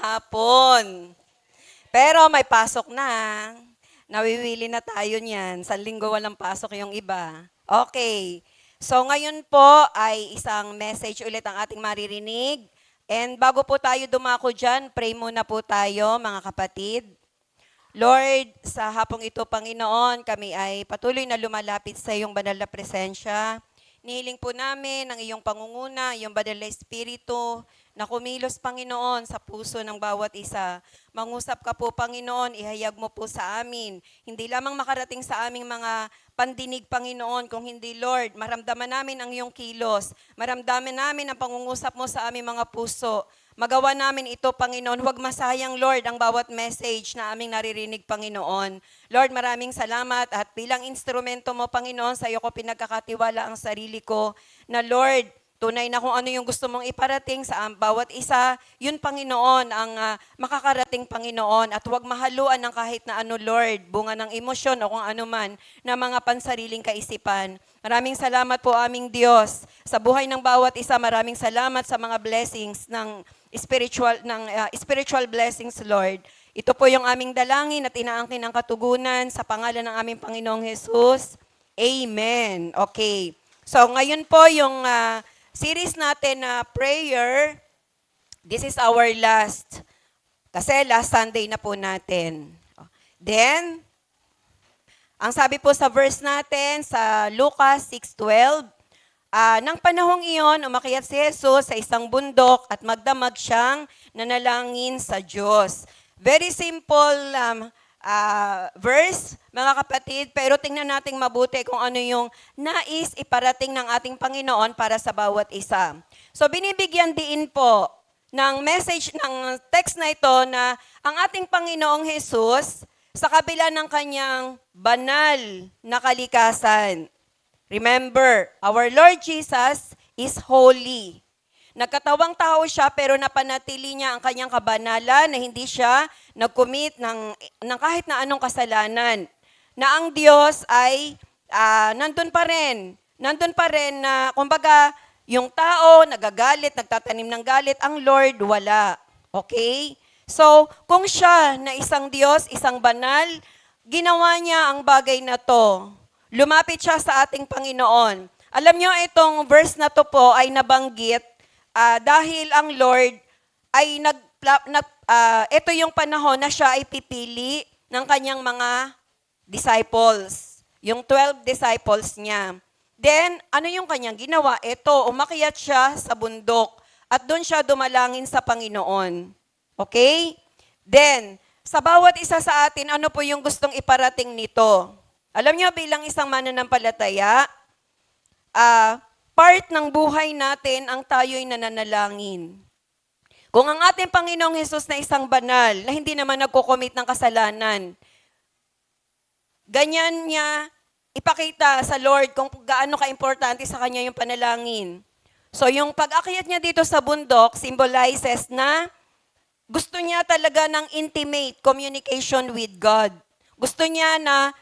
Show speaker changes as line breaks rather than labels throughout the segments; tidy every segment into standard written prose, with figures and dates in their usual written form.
hapon. Pero may pasok na. Nawiwili na tayo niyan. Sa linggo walang pasok yung iba. Okay. So ngayon po ay isang message ulit ang ating maririnig. And bago po tayo dumako dyan, pray muna po tayo mga kapatid. Lord, sa hapong ito, Panginoon, kami ay patuloy na lumalapit sa iyong banal na presensya. Nihiling po namin ang iyong pangunguna, iyong banal na espiritu, na kumilos, Panginoon, sa puso ng bawat isa. Mangusap ka po, Panginoon, ihayag mo po sa amin. Hindi lamang makarating sa aming mga pandinig, Panginoon, kung hindi, Lord, maramdaman namin ang iyong kilos. Maramdaman namin ang pangungusap mo sa aming mga puso. Magawa namin ito, Panginoon. Huwag masayang, Lord, ang bawat message na aming naririnig, Panginoon. Lord, maraming salamat at bilang instrumento mo, Panginoon, sa iyo ko pinagkakatiwala ang sarili ko na, Lord, tunay na kung ano yung gusto mong iparating sa bawat isa, yun, Panginoon, ang makakarating, Panginoon. At huwag mahaluan ng kahit na ano, Lord, bunga ng emosyon o kung ano man na mga pansariling kaisipan. Maraming salamat po, aming Diyos. Sa buhay ng bawat isa, maraming salamat sa mga blessings ng spiritual blessings, Lord. Ito po yung aming dalangin at inaangkin ang katugunan sa pangalan ng aming Panginoong Jesus. Amen. Okay. So ngayon po yung series natin na prayer, this is our last. Kasi last Sunday na po natin. Then, ang sabi po sa verse natin sa Lucas 6:12, nang panahong iyon, umakyat si Jesus sa isang bundok at magdamag siyang nanalangin sa Diyos. Very simple verse, mga kapatid, pero tingnan nating mabuti kung ano yung nais iparating ng ating Panginoon para sa bawat isa. So binibigyan din po ng message ng text na ito na ang ating Panginoong Jesus sa kabila ng kanyang banal na kalikasan. Remember, our Lord Jesus is holy. Nagkatawang tao siya pero napanatili niya ang kanyang kabanalan na hindi siya nag-commit ng kahit na anong kasalanan. Na ang Diyos ay nandun pa rin. Nandun pa rin na kumbaga yung tao nagagalit, nagtatanim ng galit, ang Lord wala. Okay? So, kung siya na isang Diyos, isang banal, ginawa niya ang bagay na to. Lumapit siya sa ating Panginoon. Alam niyo, itong verse na to po ay nabanggit dahil ang Lord ay ito yung panahon na siya ay pipili ng kanyang mga disciples. Yung 12 disciples niya. Then, ano yung kanyang ginawa? Ito, umakyat siya sa bundok at doon siya dumalangin sa Panginoon. Okay? Then, sa bawat isa sa atin, ano po yung gustong iparating nito? Alam niyo, bilang isang mananampalataya, part ng buhay natin ang tayo'y nananalangin. Kung ang ating Panginoong Hesus na isang banal, na hindi naman nagko-commit ng kasalanan, ganyan niya ipakita sa Lord kung gaano ka-importante sa kanya yung panalangin. So yung pag-akyat niya dito sa bundok symbolizes na gusto niya talaga ng intimate communication with God. Gusto niya na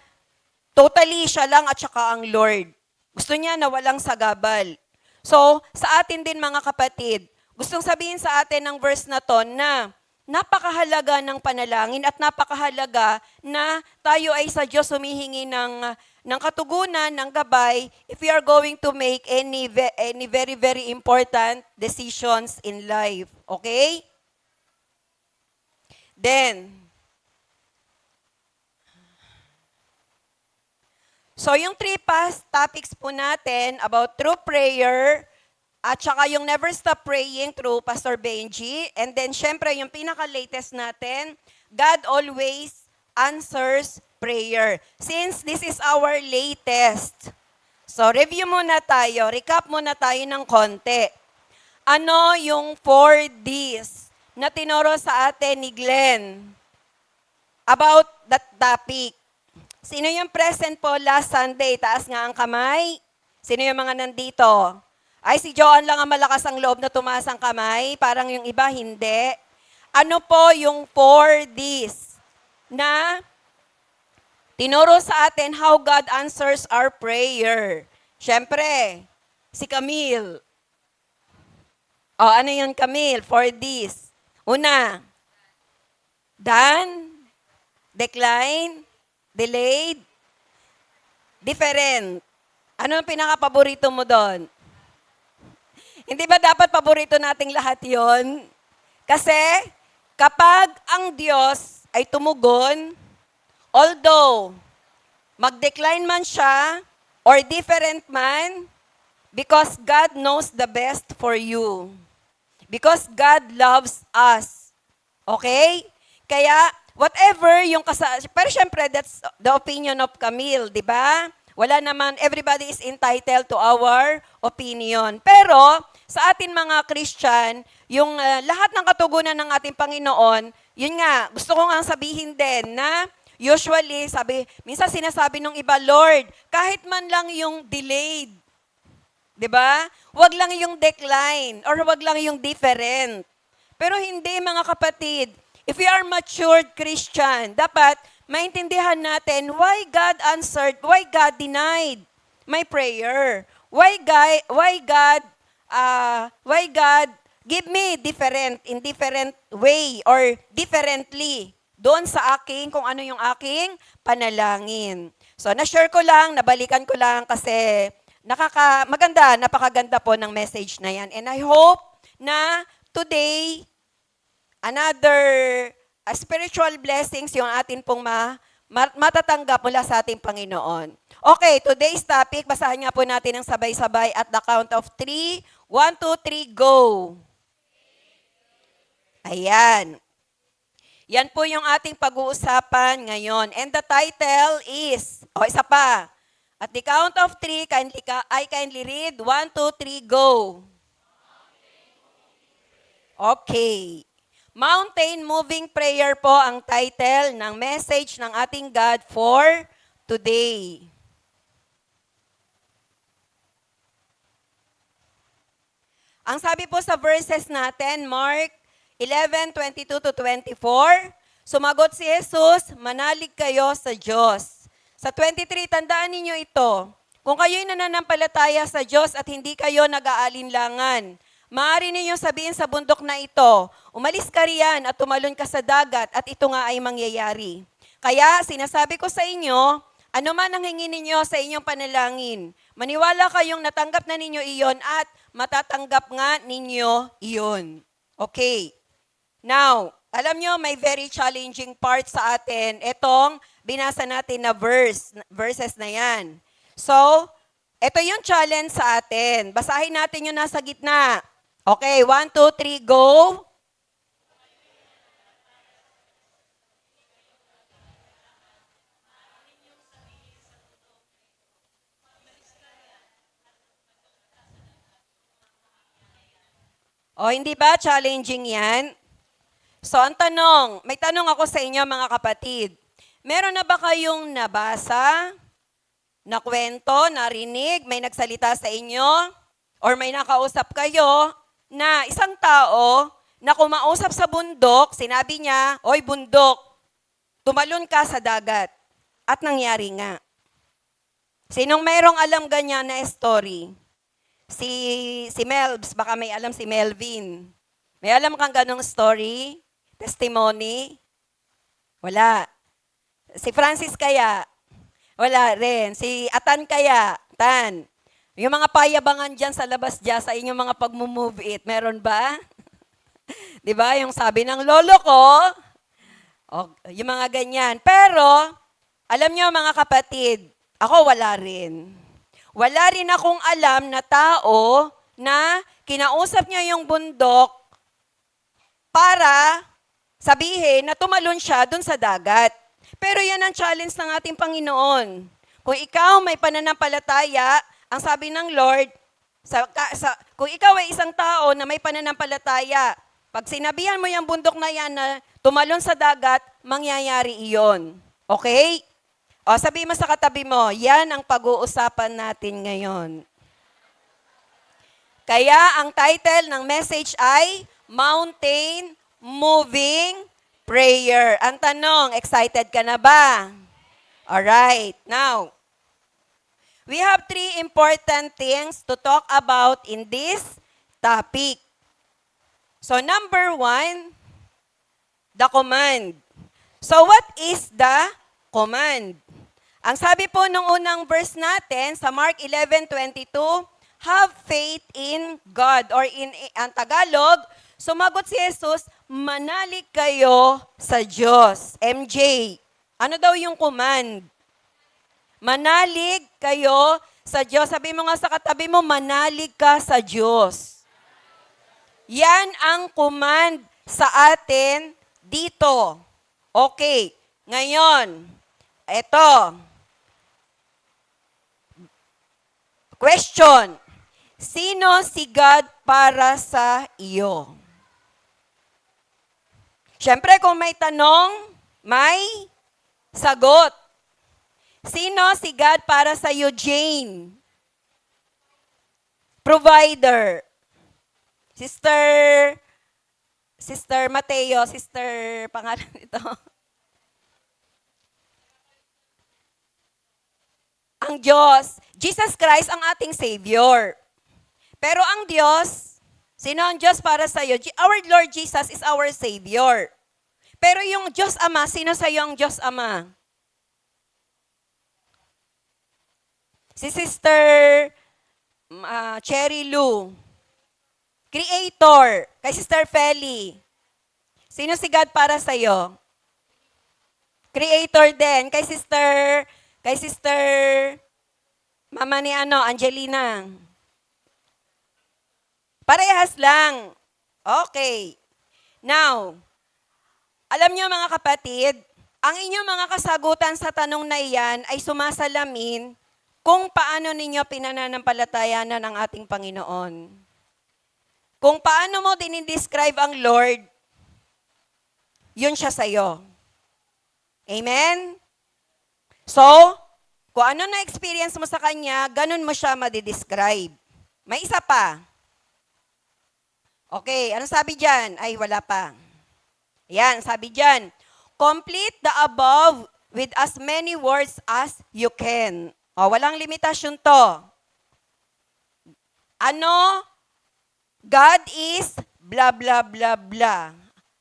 totally siya lang at saka ang Lord. Gusto niya na walang sagabal. So, sa atin din mga kapatid, gustong sabihin sa atin ng verse na to na napakahalaga ng panalangin at napakahalaga na tayo ay sa Diyos humihingi ng katugunan, ng gabay, if we are going to make any very, very important decisions in life. Okay? Then, so yung 3 past topics po natin about true prayer, at saka yung never stop praying through Pastor Benji, and then syempre yung pinaka-latest natin, God always answers prayer. Since this is our latest, so review muna tayo, recap muna tayo ng konti. Ano yung 4 Ds na tinuro sa atin ni Glenn about that topic? Sino yung present po last Sunday? Taas nga ang kamay. Sino yung mga nandito? Ay, si Joan lang ang malakas ang loob na tumaas ang kamay. Parang yung iba, hindi. Ano po yung 4 Ds na tinuro sa atin how God answers our prayer? Siyempre, si Camille. O, ano yun, Camille? 4 Ds. Una, done, decline, delayed, different. Ano ang pinaka-paborito mo doon? Hindi ba dapat paborito nating lahat yon? Kasi kapag ang Diyos ay tumugon, although mag-decline man siya or different man, because God knows the best for you. Because God loves us. Okay? Kaya, whatever yung pero syempre, that's the opinion of Camille, di ba? Wala naman, everybody is entitled to our opinion. Pero, sa atin mga Christian, yung lahat ng katugunan ng ating Panginoon, yun nga, gusto ko nga sabihin din na usually, minsan sinasabi nung iba, Lord, kahit man lang yung delayed, 'di ba? Wag lang yung decline or wag lang yung different. Pero hindi mga kapatid, if we are matured Christian, dapat maintindihan natin why God answered, why God denied my prayer. Why God give me in different way or differently doon sa aking, kung ano yung aking panalangin. So, na-share ko lang, nabalikan ko lang kasi napakaganda po ng message na yan. And I hope na today, another spiritual blessings yung atin pong matatanggap mula sa ating Panginoon. Okay, today's topic, basahin nga po natin ng sabay-sabay at the count of 3. 1, 2, 3, go! Ayan. Yan po yung ating pag-uusapan ngayon. And the title is, isa pa. At the count of 3, I kindly read. 1, 2, 3, go. Okay. Mountain Moving Prayer po ang title ng message ng ating God for today. Ang sabi po sa verses natin, Mark 11:22-24, sumagot si Jesus, manalig kayo sa Diyos. Sa 23, tandaan ninyo ito, kung kayo'y nananampalataya sa Diyos at hindi kayo nag-aalinlangan, maaari ninyong sabihin sa bundok na ito, umalis ka riyan at tumalon ka sa dagat at ito nga ay mangyayari. Kaya sinasabi ko sa inyo, ano man ang hingin ninyo sa inyong panalangin, maniwala kayong natanggap na ninyo iyon at matatanggap nga ninyo iyon. Okay. Now, alam nyo, may very challenging part sa atin. Itong binasa natin na verses na yan. So, ito yung challenge sa atin. Basahin natin yung nasa gitna. Okay, 1, 2, 3, go. O, hindi ba challenging yan? So, ang tanong, may tanong ako sa inyo mga kapatid. Meron na ba kayong nabasa, na kwento, narinig, may nagsalita sa inyo, or may nakausap kayo, na isang tao na kumausap sa bundok, sinabi niya, oy bundok, tumalon ka sa dagat. At nangyari nga. Sinong mayroong alam ganyan na story? Si Melbs, baka may alam si Melvin. May alam kang ganong story? Testimony? Wala. Si Francis kaya? Wala rin. Si Atan kaya? Tan. Yung mga payabangan dyan sa labas dyan, sa inyong mga pag-move it, meron ba? Di ba? Yung sabi ng lolo ko, yung mga ganyan. Pero, alam nyo mga kapatid, ako wala rin. Wala rin akong alam na tao na kinausap niya yung bundok para sabihin na tumalon siya dun sa dagat. Pero yan ang challenge ng ating Panginoon. Kung ikaw may pananampalataya, ang sabi ng Lord, kung ikaw ay isang tao na may pananampalataya, pag sinabihan mo yung bundok na yan na tumalon sa dagat, mangyayari iyon. Okay? O sabi mo sa katabi mo, yan ang pag-uusapan natin ngayon. Kaya ang title ng message ay Mountain Moving Prayer. Ang tanong, excited ka na ba? Alright, now, we have 3 important things to talk about in this topic. So number 1, the command. So what is the command? Ang sabi po nung unang verse natin sa Mark 11:22, have faith in God, or in ang Tagalog, sumagot si Jesus, manalig kayo sa Diyos. MJ, ano daw yung command? Manalig kayo sa Diyos. Sabi mo nga sa katabi mo, manalig ka sa Diyos. Yan ang command sa atin dito. Okay, ngayon, eto. Question. Sino si God para sa iyo? Siyempre, kung may tanong, may sagot. Sino si God para sa iyo, Jane? Provider. Sister Mateo, Sister, pangalan ito. Ang Diyos, Jesus Christ ang ating Savior. Pero ang Diyos, sino ang Diyos para sa iyo? Our Lord Jesus is our Savior. Pero yung Diyos Ama, sino sa iyo ang Diyos Ama? Si Sister Cherry Lou. Creator. Kay Sister Feli. Sino si God para sa iyo? Creator din. Kay Sister Mama ni Angelina. Parehas lang. Okay. Now, alam niyo mga kapatid, ang inyong mga kasagutan sa tanong na iyan ay sumasalamin kung paano ninyo pinananampalatayanan ang ating Panginoon. Kung paano mo dinidescribe ang Lord, yun siya sa'yo. Amen? So, kung ano na-experience mo sa Kanya, ganun mo siya madidescribe. May isa pa. Okay, ano sabi dyan? Ay, wala pa. Yan, sabi dyan, complete the above with as many words as you can. O, walang limitasyon to. Ano? God is blah, blah, blah, blah.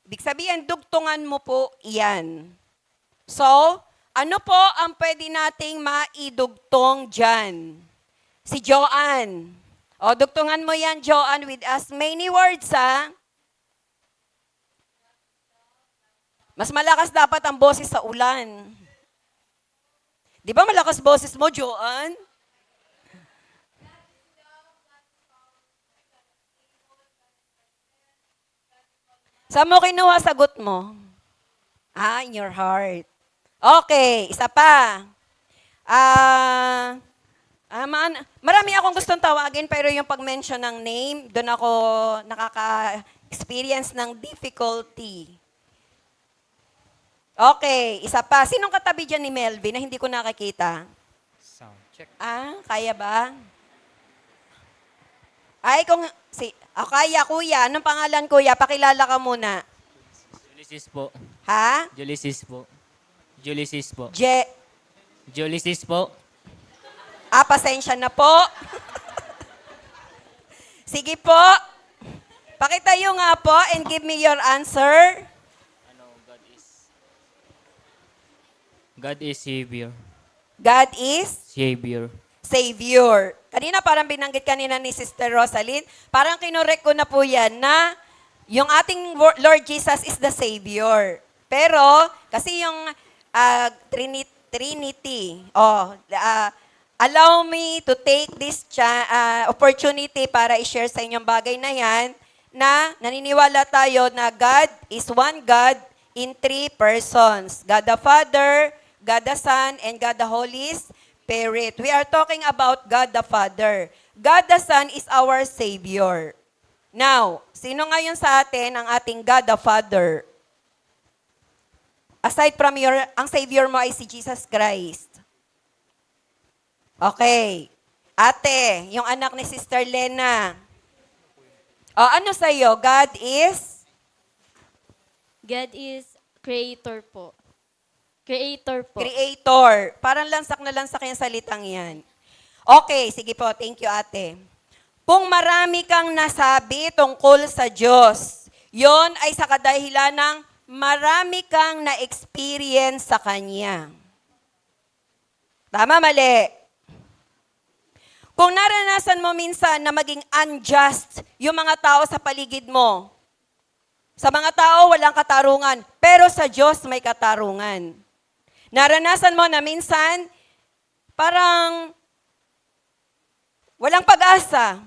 Ibig sabihin, dugtungan mo po iyan. So, ano po ang pwede nating maidugtong dyan? Si Joanne. O, dugtungan mo yan, Joanne, with as many words, ha? Mas malakas dapat ang boses sa ulan. Di ba malakas boses mo, Joanne? Saan mo kinuha sagot mo? In your heart. Okay, isa pa. Marami akong gustong tawagin, pero yung pag-mention ng name, doon ako nakaka-experience ng difficulty. Okay, isa pa. Sinong katabi dyan ni Melvin na hindi ko nakakita?
Sound check.
Kaya ba? Kaya, kuya. Anong pangalan, kuya? Pakilala ka muna.
Julisis po.
Ha?
Julisis po. Julisis po.
Je...
Julisis po.
Pasensya na po. Sige po. Pakitayo nga po and give me your answer.
God is Savior.
God is
Savior.
Savior. Kanina parang binanggit kanina ni Sister Rosalyn, parang kinorek ko na po yan na yung ating Lord Jesus is the Savior. Pero, kasi yung Trinity, allow me to take this opportunity para i-share sa inyong bagay na yan, na naniniwala tayo na God is one God in three persons. God the Father, God the Son, and God the Holy Spirit. We are talking about God the Father. God the Son is our Savior. Now, sino ngayon sa atin ang ating God the Father? Aside from ang Savior mo ay si Jesus Christ. Okay. Ate, yung anak ni Sister Lena. Ano sa'yo? God is?
God is creator po. Creator po.
Creator. Parang lansak na lansak yung salitang yan. Okay, sige po. Thank you, ate. Kung marami kang nasabi tungkol sa Diyos, yon ay sa kadahilan ng marami kang na-experience sa Kanya. Tama, mali. Kung naranasan mo minsan na maging unjust yung mga tao sa paligid mo, sa mga tao walang katarungan, pero sa Diyos may katarungan. Naranasan mo na minsan parang walang pag-asa,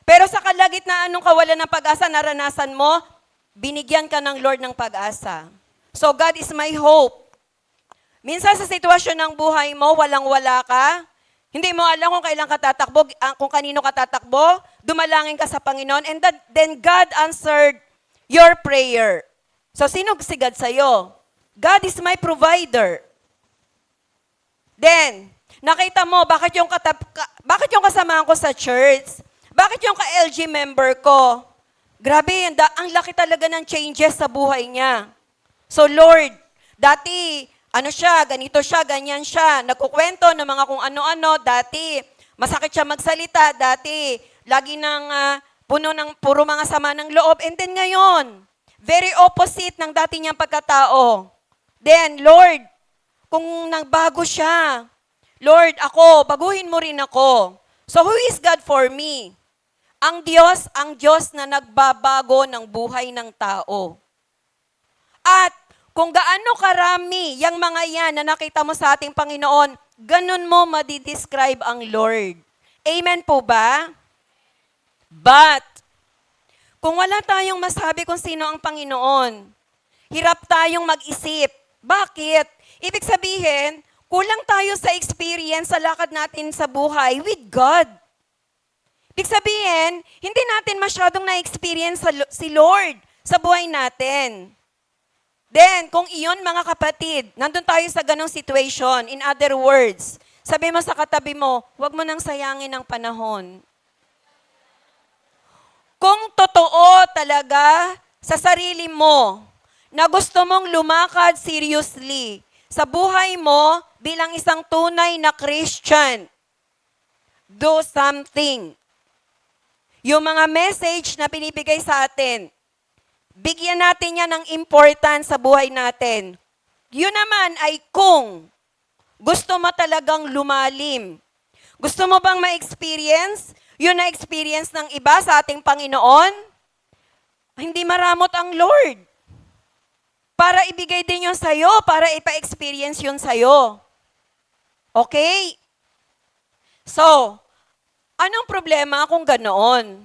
pero sa kalagitnaan ng kawalan ng pag-asa, naranasan mo, binigyan ka ng Lord ng pag-asa. So God is my hope. Minsan sa sitwasyon ng buhay mo, walang-wala ka, hindi mo alam kung kailan ka tatakbo, kung kanino ka tatakbo, dumalangin ka sa Panginoon, and then God answered your prayer. So sino si God sa'yo? God is my provider. Then, nakita mo, bakit yung kasamahan ko sa church? Bakit yung ka-LG member ko? Grabe, ang laki talaga ng changes sa buhay niya. So Lord, dati, ganito siya, ganyan siya. Nagkukwento ng mga kung ano-ano. Dati, masakit siya magsalita. Dati, lagi puro mga sama ng loob. And then ngayon, very opposite ng dati niyang pagkatao. Then, Lord, kung nagbago siya, Lord, baguhin mo rin ako. So, who is God for me? Ang Diyos na nagbabago ng buhay ng tao. At kung gaano karami yung mga yan na nakita mo sa ating Panginoon, ganun mo madidescribe ang Lord. Amen po ba? But, kung wala tayong masabi kung sino ang Panginoon, hirap tayong mag-isip. Bakit? Ibig sabihin, kulang tayo sa experience sa lakad natin sa buhay with God. Ibig sabihin, hindi natin masyadong na-experience si Lord sa buhay natin. Then, kung iyon mga kapatid, nandun tayo sa ganong situation, in other words, sabi mo sa katabi mo, huwag mo nang sayangin ang panahon. Kung totoo talaga sa sarili mo na gusto mong lumakad seriously sa buhay mo bilang isang tunay na Christian, do something. Yung mga message na pinibigay sa atin, bigyan natin yan ng importance sa buhay natin. Yun naman ay kung gusto mo talagang lumalim. Gusto mo bang ma-experience yun na experience ng iba sa ating Panginoon? Hindi maramot ang Lord. Para ibigay din yun sa'yo, para ipa-experience yun sa'yo. Okay? So, anong problema kung ganoon?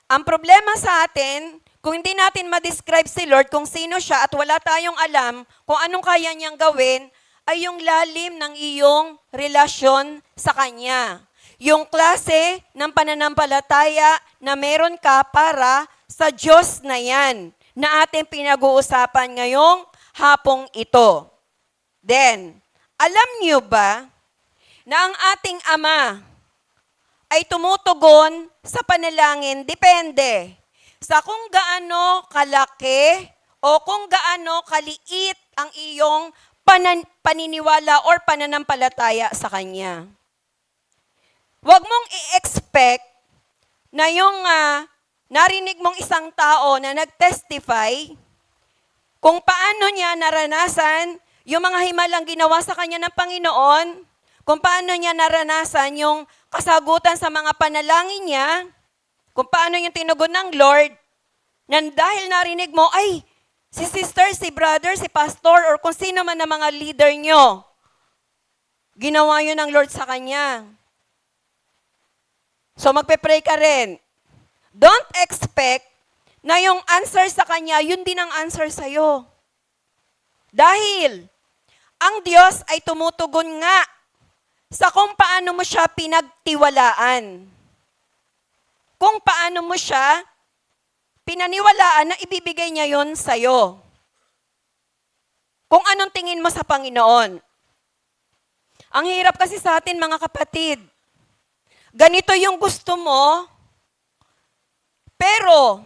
Ang problema sa atin, kung hindi natin ma-describe si Lord kung sino siya at wala tayong alam kung anong kaya niyang gawin, ay yung lalim ng iyong relasyon sa Kanya. Yung klase ng pananampalataya na meron ka para sa Diyos na yan na ating pinag-uusapan ngayong hapong ito. Then, alam niyo ba na ang ating Ama ay tumutugon sa panalangin depende sa kung gaano kalaki o kung gaano kaliit ang iyong paniniwala or pananampalataya sa Kanya. Huwag mong i-expect na yung narinig mong isang tao na nag-testify kung paano niya naranasan yung mga himalang ginawa sa kanya ng Panginoon, kung paano niya naranasan yung kasagutan sa mga panalangin niya, kung paano yung tinugon ng Lord, na dahil narinig mo, ay, si sister, si brother, si pastor, or kung sino man na mga leader nyo, ginawa yun ng Lord sa kanya. So magpe-pray ka rin. Don't expect na yung answer sa kanya, yun din ang answer sa'yo. Dahil, ang Diyos ay tumutugon nga sa kung paano mo siya pinagtiwalaan. Kung paano mo siya pinaniwalaan na ibibigay niya yun sa'yo. Kung anong tingin mo sa Panginoon. Ang hirap kasi sa atin mga kapatid. Ganito yung gusto mo, pero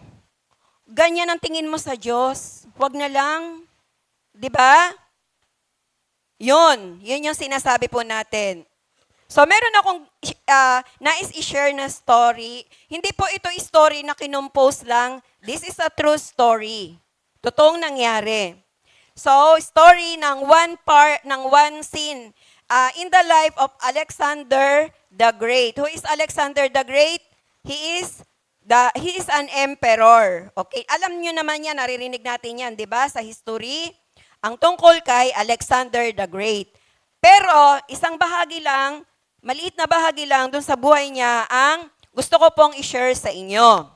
ganyan ang tingin mo sa Diyos. Huwag na lang. 'Di ba? Yun yung sinasabi po natin. So meron akong nais i-share na story. Hindi po ito story na kinompose lang. This is a true story. Totoong nangyari. So, story ng one scene in the life of Alexander the Great. Who is Alexander the Great? He is an emperor. Okay, alam niyo naman yan, naririnig natin yan, 'di ba, sa history, ang tungkol kay Alexander the Great. Pero isang bahagi lang, maliit na bahagi lang dun sa buhay niya ang gusto ko pong i-share sa inyo.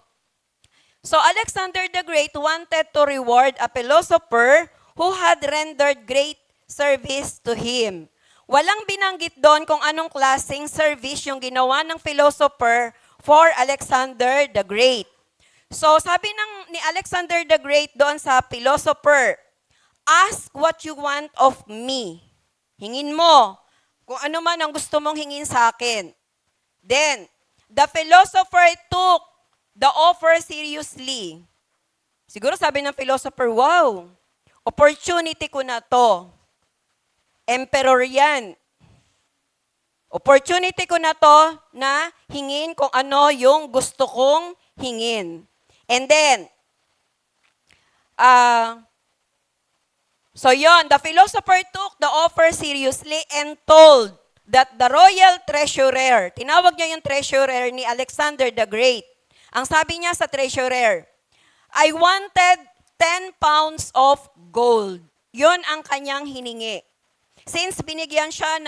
So Alexander the Great wanted to reward a philosopher who had rendered great service to him. Walang binanggit doon kung anong klaseng service yung ginawa ng philosopher for Alexander the Great. So sabi ni Alexander the Great doon sa philosopher, ask what you want of me. Hingin mo kung ano man ang gusto mong hingin sa akin. Then, the philosopher took the offer seriously. Siguro sabi ng philosopher, wow, opportunity ko na to. Emperor yan. Opportunity ko na to na hingin kung ano yung gusto kong hingin. And then, so yon, the philosopher took the offer seriously and told that the royal treasurer, tinawag niya yung treasurer ni Alexander the Great. Ang sabi niya sa treasurer, I wanted 10 pounds of gold. Yon ang kanyang hiningi. Since binigyan siya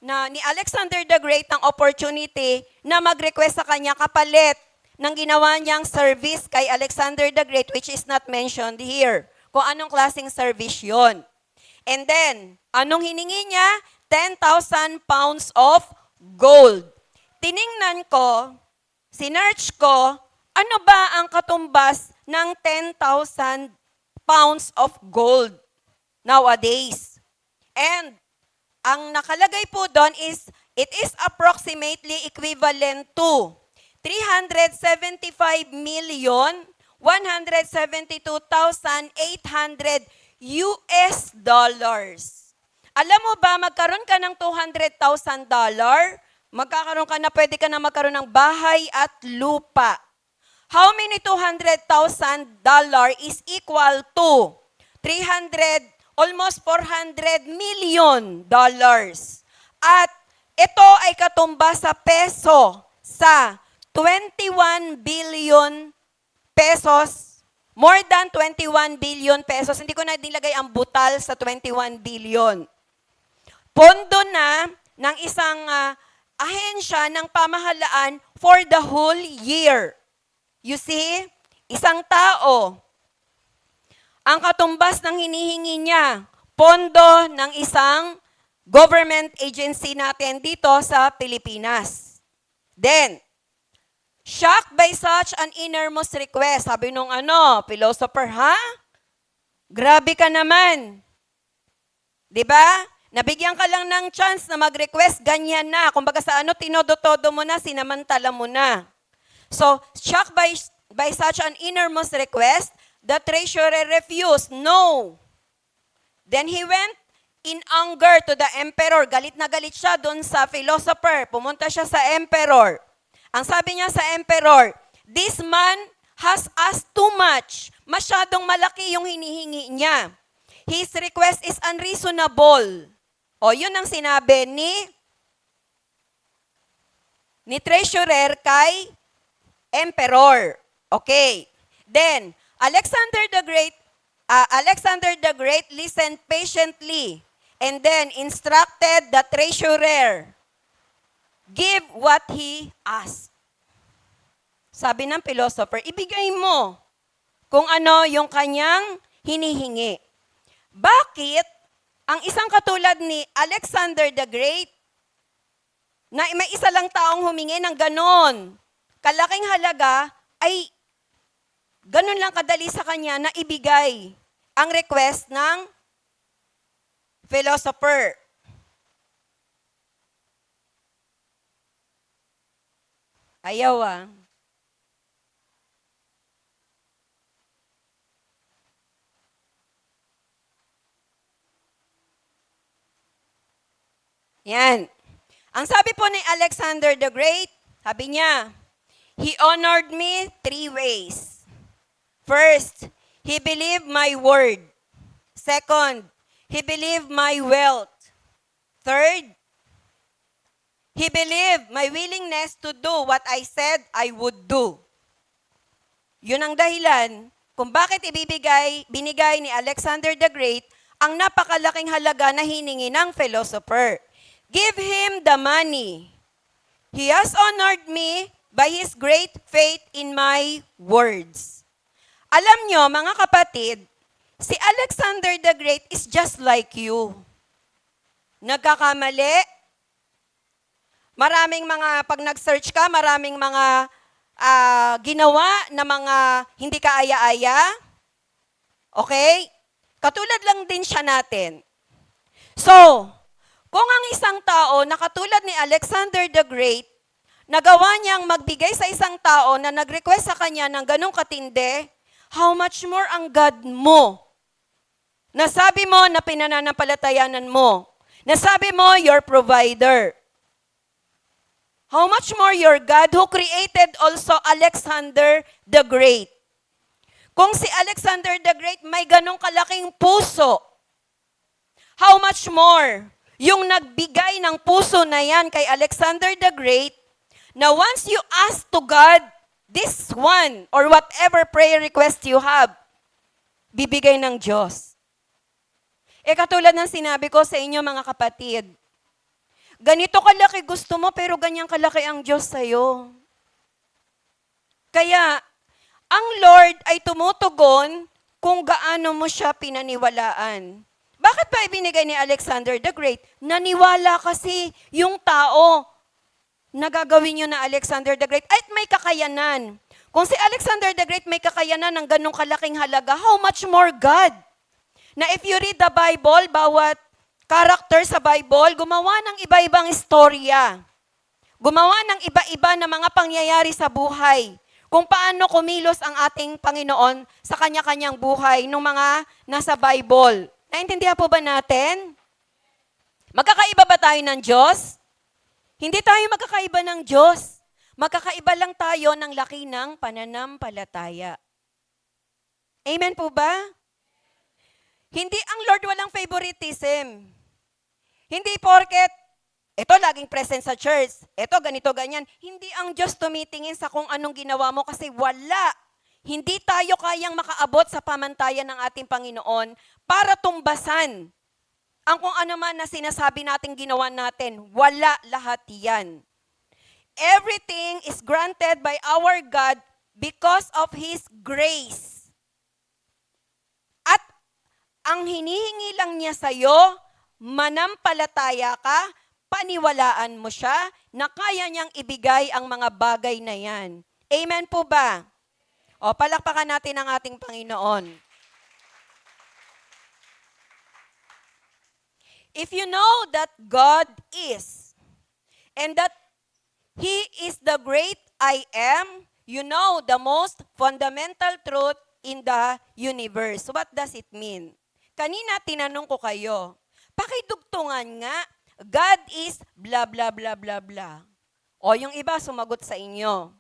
ni Alexander the Great ng opportunity na mag-request sa kanya kapalit ng ginawa niyang service kay Alexander the Great, which is not mentioned here. Kung anong klaseng service yon. And then, anong hiningi niya? 10,000 pounds of gold. Tiningnan ko, sinearch ko, ano ba ang katumbas ng 10,000 pounds of gold nowadays? And ang nakalagay po doon is, it is approximately equivalent to 375,172,800 US dollars. Alam mo ba, magkaroon ka ng $200,000, magkakaroon ka na, pwede ka na magkaroon ng bahay at lupa. How many $200,000 is equal to 300, almost $400 million. At ito ay katumbas sa peso sa 21 billion pesos, more than 21 billion pesos. Hindi ko na nilagay ang butal sa 21 billion. Pondo na ng isang ahensya ng pamahalaan for the whole year. You see, isang tao, ang katumbas ng hinihingi niya, pondo ng isang government agency natin dito sa Pilipinas. Then, shocked by such an enormous request, sabi nung philosopher, ha? Grabe ka naman. 'Di ba? Nabigyan ka lang ng chance na mag-request, ganyan na. Kumbaga sa tinodo-todo mo na, sinamantala mo na. So, shocked by such an enormous request, the treasurer refused. No. Then he went in anger to the emperor. Galit na galit siya doon sa philosopher. Pumunta siya sa emperor. Ang sabi niya sa emperor, this man has asked too much. Masyadong malaki yung hinihingi niya. His request is unreasonable. O, yun ang sinabi ni treasurer kay emperor. Okay. Then, Alexander the Great listened patiently and then instructed the treasurer, give what he asked. Sabi ng philosopher, ibigay mo kung ano yung kanyang hinihingi. Bakit ang isang katulad ni Alexander the Great, na may isa lang taong humingi ng ganon, kalaking halaga, ay ganon lang kadali sa kanya na ibigay ang request ng philosopher? Ayaw ah. Yan. Ang sabi po ni Alexander the Great, sabi niya, he honored me 3 ways. First, He believed my word. Second, he believed my wealth. Third, he believed my willingness to do what I said I would do. Yun ang dahilan kung bakit binigay ni Alexander the Great ang napakalaking halaga na hiningi ng philosopher. Give him the money. He has honored me by his great faith in my words. Alam nyo, mga kapatid, si Alexander the Great is just like you. Nagkakamali. Maraming mga, pag nag-search ka, maraming mga ginawa na mga hindi kaaya-aya. Okay? Katulad lang din siya natin. So, kung ang isang tao na katulad ni Alexander the Great, nagawa niyang magbigay sa isang tao na nag-request sa kanya ng ganong katindi, how much more ang God mo? Nasabi mo na pinananampalatayanan mo. Nasabi mo, your provider. How much more your God who created also Alexander the Great? Kung si Alexander the Great may ganong kalaking puso, how much more yung nagbigay ng puso na yan kay Alexander the Great, na once you ask to God this one or whatever prayer request you have, bibigay ng Diyos. Katulad ng sinabi ko sa inyo mga kapatid, ganito kalaki gusto mo pero ganyang kalaki ang Diyos sa'yo. Kaya, ang Lord ay tumutugon kung gaano mo siya pinaniwalaan. Bakit ba ibinigay ni Alexander the Great? Naniwala kasi yung tao na gagawin nyo na Alexander the Great at may kakayanan. Kung si Alexander the Great may kakayanan ng ganong kalaking halaga, how much more God? Na if you read the Bible, bawat character sa Bible, gumawa ng iba-ibang istorya. Gumawa ng iba-iba na mga pangyayari sa buhay. Kung paano kumilos ang ating Panginoon sa kanya-kanyang buhay ng mga nasa Bible. Naintindihan po ba natin? Magkakaiba ba tayo ng Diyos? Hindi tayo magkakaiba ng Diyos. Magkakaiba lang tayo ng laki ng pananampalataya. Amen po ba? Hindi ang Lord walang favoritism. Hindi porket, ito laging present sa church, ito ganito ganyan. Hindi ang Diyos tumitingin sa kung anong ginawa mo kasi wala. Hindi tayo kayang makaabot sa pamantayan ng ating Panginoon para tumbasan ang kung ano man na sinasabi nating ginawa natin. Wala lahat yan. Everything is granted by our God because of His grace. At ang hinihingi lang niya sa'yo, manampalataya ka, paniwalaan mo siya, na kaya niyang ibigay ang mga bagay na yan. Amen po ba? O, palakpakan natin ang ating Panginoon. If you know that God is, and that He is the great I am, you know the most fundamental truth in the universe. What does it mean? Kanina tinanong ko kayo, pakidugtungan nga, God is blah, blah, blah, blah, blah. O yung iba sumagot sa inyo.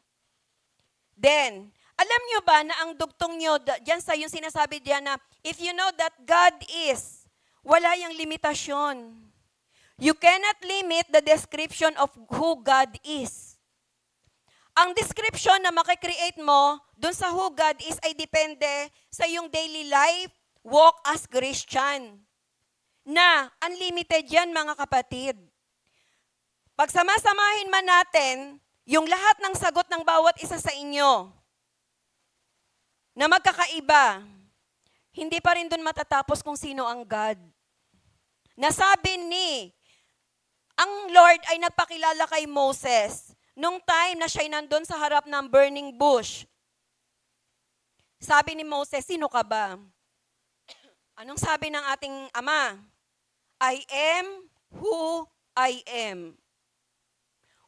Then, alam nyo ba na ang dugtong nyo, dyan sa yung sinasabi diyan na, if you know that God is, wala yung limitasyon. You cannot limit the description of who God is. Ang description na makikreate mo dun sa who God is ay depende sa yung daily life, walk as Christian. Na unlimited yan mga kapatid. Pag samasamahin man natin yung lahat ng sagot ng bawat isa sa inyo na magkakaiba, hindi pa rin dun matatapos kung sino ang God. Nasabi ang Lord ay nagpakilala kay Moses nung time na siya'y nandun sa harap ng burning bush. Sabi ni Moses, sino ka ba? Anong sabi ng ating Ama? I am who I am.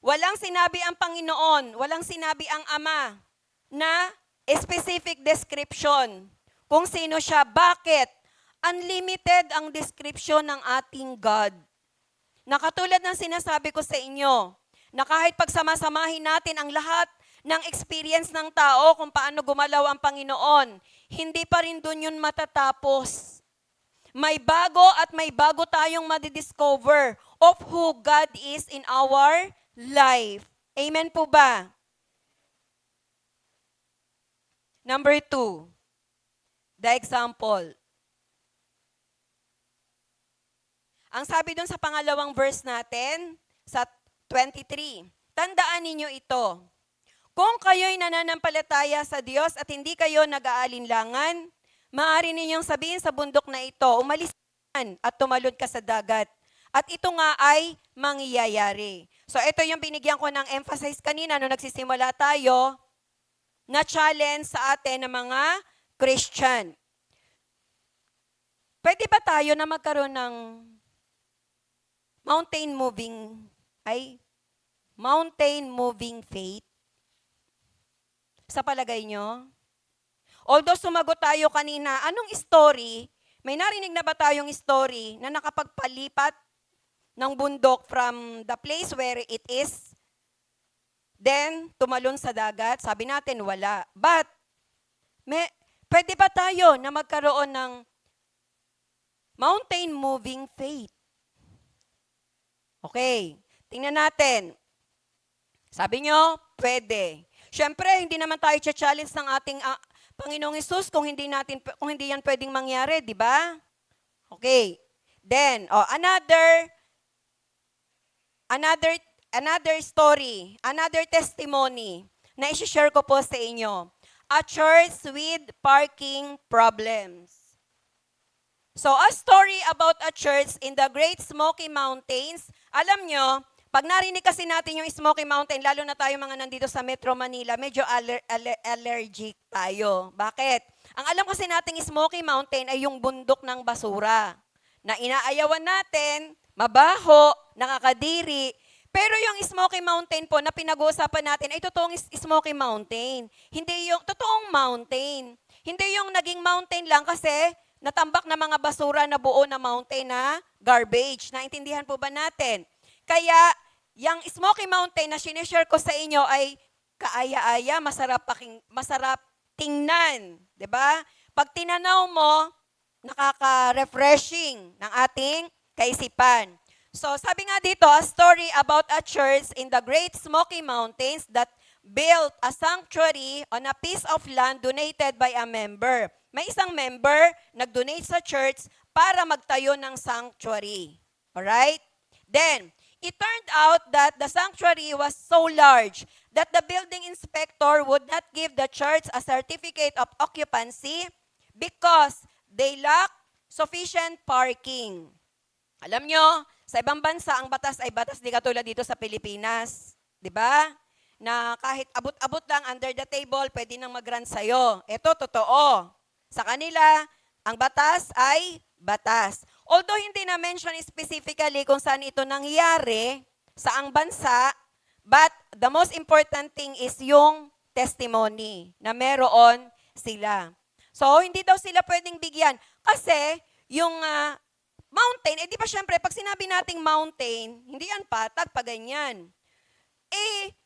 Walang sinabi ang Panginoon, walang sinabi ang Ama na specific description kung sino siya. Bakit? Unlimited ang description ng ating God. Na katulad ng sinasabi ko sa inyo, na kahit pagsamasamahin natin ang lahat ng experience ng tao kung paano gumalaw ang Panginoon, hindi pa rin dun yun matatapos. May bago at may bago tayong madidiscover of who God is in our life. Amen po ba? Number 2, the example. Ang sabi dun sa pangalawang verse natin, sa 23, tandaan ninyo ito. Kung kayo'y nananampalataya sa Diyos at hindi kayo nag-aalinlangan, maaari ninyong sabihin sa bundok na ito, umalis ka at tumalon ka sa dagat. At ito nga ay mangyayari. So ito yung binigyan ko ng emphasis kanina nung nagsisimula tayo na challenge sa atin ng mga Christian. Pwede ba tayo na magkaroon ng mountain moving faith? Sa palagay nyo? Although sumagot tayo kanina, anong story? May narinig na ba tayong story na nakapagpalipat ng bundok from the place where it is, then tumalon sa dagat? Sabi natin, wala. But, pwede ba tayo na magkaroon ng mountain moving faith? Okay, tingnan natin. Sabi nyo, pwede. Siyempre, hindi naman tayo challenge ng ating Panginoong Hesus kung hindi yan pwedeng mangyari, di ba? Okay. Then, another story, another testimony na i-share ko po sa inyo. A church with parking problems. So, a story about a church in the Great Smoky Mountains. Alam nyo, pag narinig kasi natin yung Smoky Mountain, lalo na tayo mga nandito sa Metro Manila, medyo allergic tayo. Bakit? Ang alam kasi nating Smoky Mountain ay yung bundok ng basura na inaayawan natin, mabaho, nakakadiri. Pero yung Smoky Mountain po na pinag-uusapan natin ay totoong Smoky Mountain. Hindi yung totoong mountain. Hindi yung naging mountain lang kasi natambak na mga basura na buo na mountain na garbage. Naintindihan po ba natin? Kaya, yung Smoky Mountain na sinishare ko sa inyo ay kaaya-aya, masarap tingnan. 'Di ba? Pag tinanaw mo, nakaka-refreshing ng ating kaisipan. So, sabi nga dito, a story about a church in the Great Smoky Mountains that built a sanctuary on a piece of land donated by a member. May isang member nag-donate sa church para magtayo ng sanctuary. Alright? Then, it turned out that the sanctuary was so large that the building inspector would not give the church a certificate of occupancy because they lacked sufficient parking. Alam nyo, sa ibang bansa, ang batas ay batas di katulad dito sa Pilipinas. Di ba? Na kahit abot-abot lang under the table, pwede nang mag-grant sa'yo. Ito, totoo. Sa kanila, ang batas ay batas. Although hindi na mention specifically kung saan ito nangyari, saang bansa, but the most important thing is yung testimony na meron sila. So, hindi daw sila pwedeng bigyan. Kasi, yung mountain, di ba syempre, pag sinabi nating mountain, hindi yan patag, pa ganyan.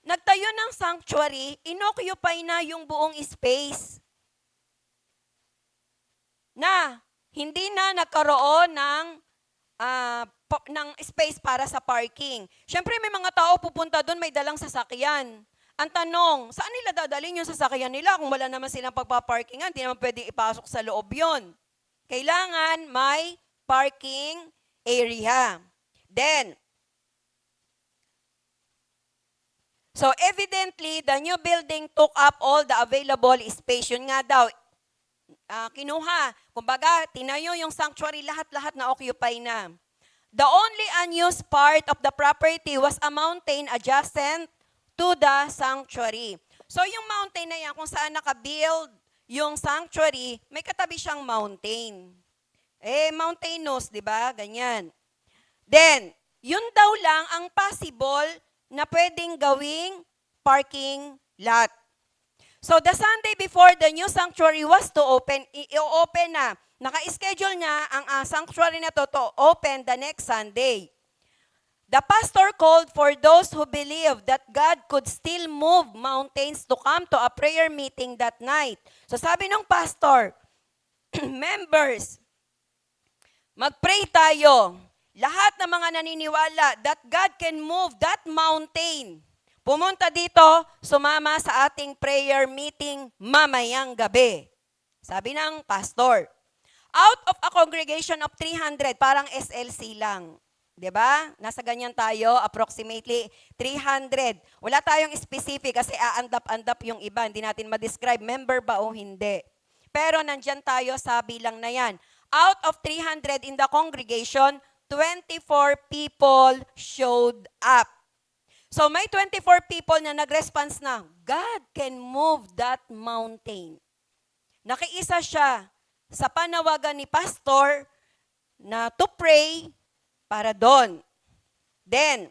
Nagtayo ng sanctuary, inoccupy na yung buong space. Na, hindi na nagkaroon ng space para sa parking. Syempre, may mga tao pupunta doon, may dalang sasakyan. Ang tanong, saan nila dadalhin yung sasakyan nila kung wala naman silang pagpaparkingan? Hindi naman pwede ipasok sa loob yon. Kailangan may parking area. Then, so evidently, the new building took up all the available space. Yun nga daw, kinuha. Kumbaga, tinayo yung sanctuary, lahat-lahat na occupy na. The only unused part of the property was a mountain adjacent to the sanctuary. So yung mountain na yan, kung saan nakabuild yung sanctuary, may katabi siyang mountain. Mountainous, di ba? Ganyan. Then, yun daw lang ang possible na pwedeng gawing parking lot. So, the Sunday before the new sanctuary was to open, i-open na. Naka-schedule niya ang sanctuary na to open the next Sunday. The pastor called for those who believed that God could still move mountains to come to a prayer meeting that night. So sabi ng pastor, members, mag-pray tayo. Lahat ng mga naniniwala that God can move that mountain. Pumunta dito, sumama sa ating prayer meeting mamayang gabi. Sabi ng pastor. Out of a congregation of 300, parang SLC lang. 'Di ba? Nasa ganyan tayo, approximately 300. Wala tayong specific kasi aandap-andap yung iba. Hindi natin ma-describe member ba o hindi. Pero nandyan tayo sa bilang na yan. Out of 300 in the congregation, 24 people showed up. So may 24 people na nag-response na, God can move that mountain. Nakiisa siya sa panawagan ni pastor na to pray para doon. Then,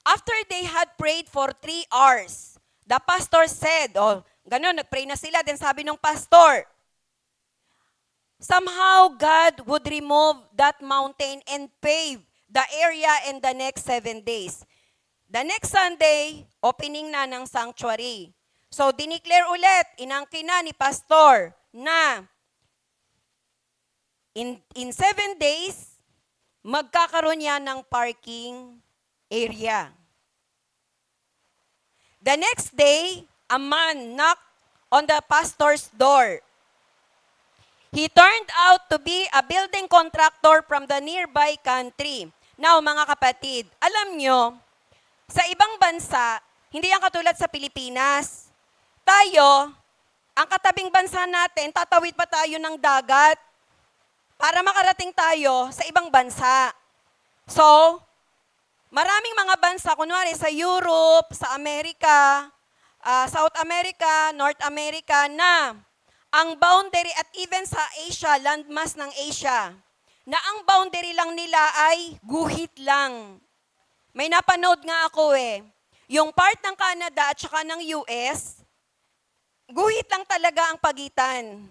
after they had prayed for 3 hours, the pastor said, ganun, nagpray na sila. Then sabi ng pastor, somehow God would remove that mountain and pave the area in the next 7 days. The next Sunday, opening na ng sanctuary. So, dineclare ulit, inangkin na ni pastor na in 7 days, magkakaroon yan ng parking area. The next day, a man knocked on the pastor's door. He turned out to be a building contractor from the nearby country. Now, mga kapatid, alam nyo, sa ibang bansa, hindi yan katulad sa Pilipinas. Tayo, ang katabing bansa natin, tatawid pa tayo ng dagat para makarating tayo sa ibang bansa. So, maraming mga bansa, kunwari sa Europe, sa Amerika, South America, North America, na ang boundary at even sa Asia, landmass ng Asia, na ang boundary lang nila ay guhit lang. May napanood nga ako yung part ng Canada at saka ng US, guhit lang talaga ang pagitan.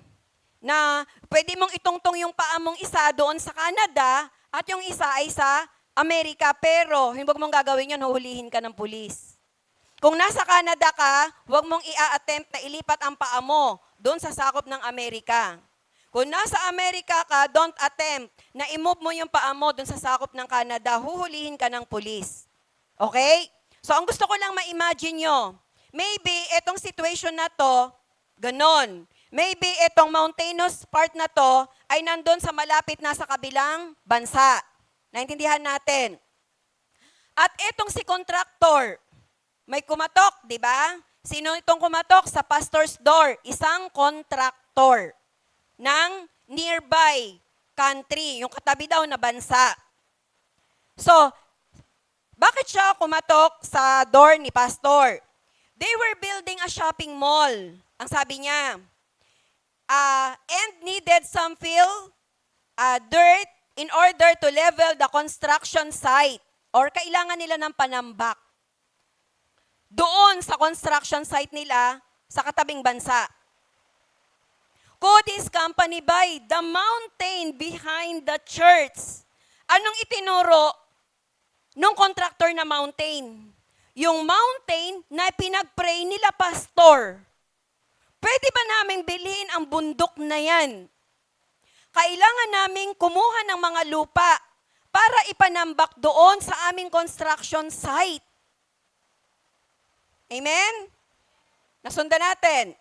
Na pwede mong itungtong yung paa mong isa doon sa Canada at yung isa ay sa Amerika. Pero, huwag mong gagawin yun, huhulihin ka ng pulis. Kung nasa Canada ka, huwag mong i-attempt na ilipat ang paa mo doon sa sakop ng Amerika. Kung nasa Amerika ka, don't attempt na i-move mo yung paa mo doon sa sakop ng Canada, huhulihin ka ng pulis. Okay? So, ang gusto ko lang ma-imagine nyo, maybe itong situation na to, ganon. Maybe itong mountainous part na to ay nandun sa malapit na sa kabilang bansa. Naintindihan natin. At itong si contractor, may kumatok, di ba? Sino itong kumatok sa pastor's door? Isang contractor ng nearby country, yung katabi daw na bansa. So, bakit siya kumatok sa door ni pastor? They were building a shopping mall. Ang sabi niya, and needed some fill, dirt, in order to level the construction site. Or kailangan nila ng panambak. Doon sa construction site nila, sa katabing bansa. Could this company buy the mountain behind the church? Anong itinuro nung contractor na mountain? Yung mountain na pinag-pray nila pastor. Pwede ba naming bilhin ang bundok na yan? Kailangan naming kumuha ng mga lupa para ipanambak doon sa aming construction site. Amen? Nasundan natin.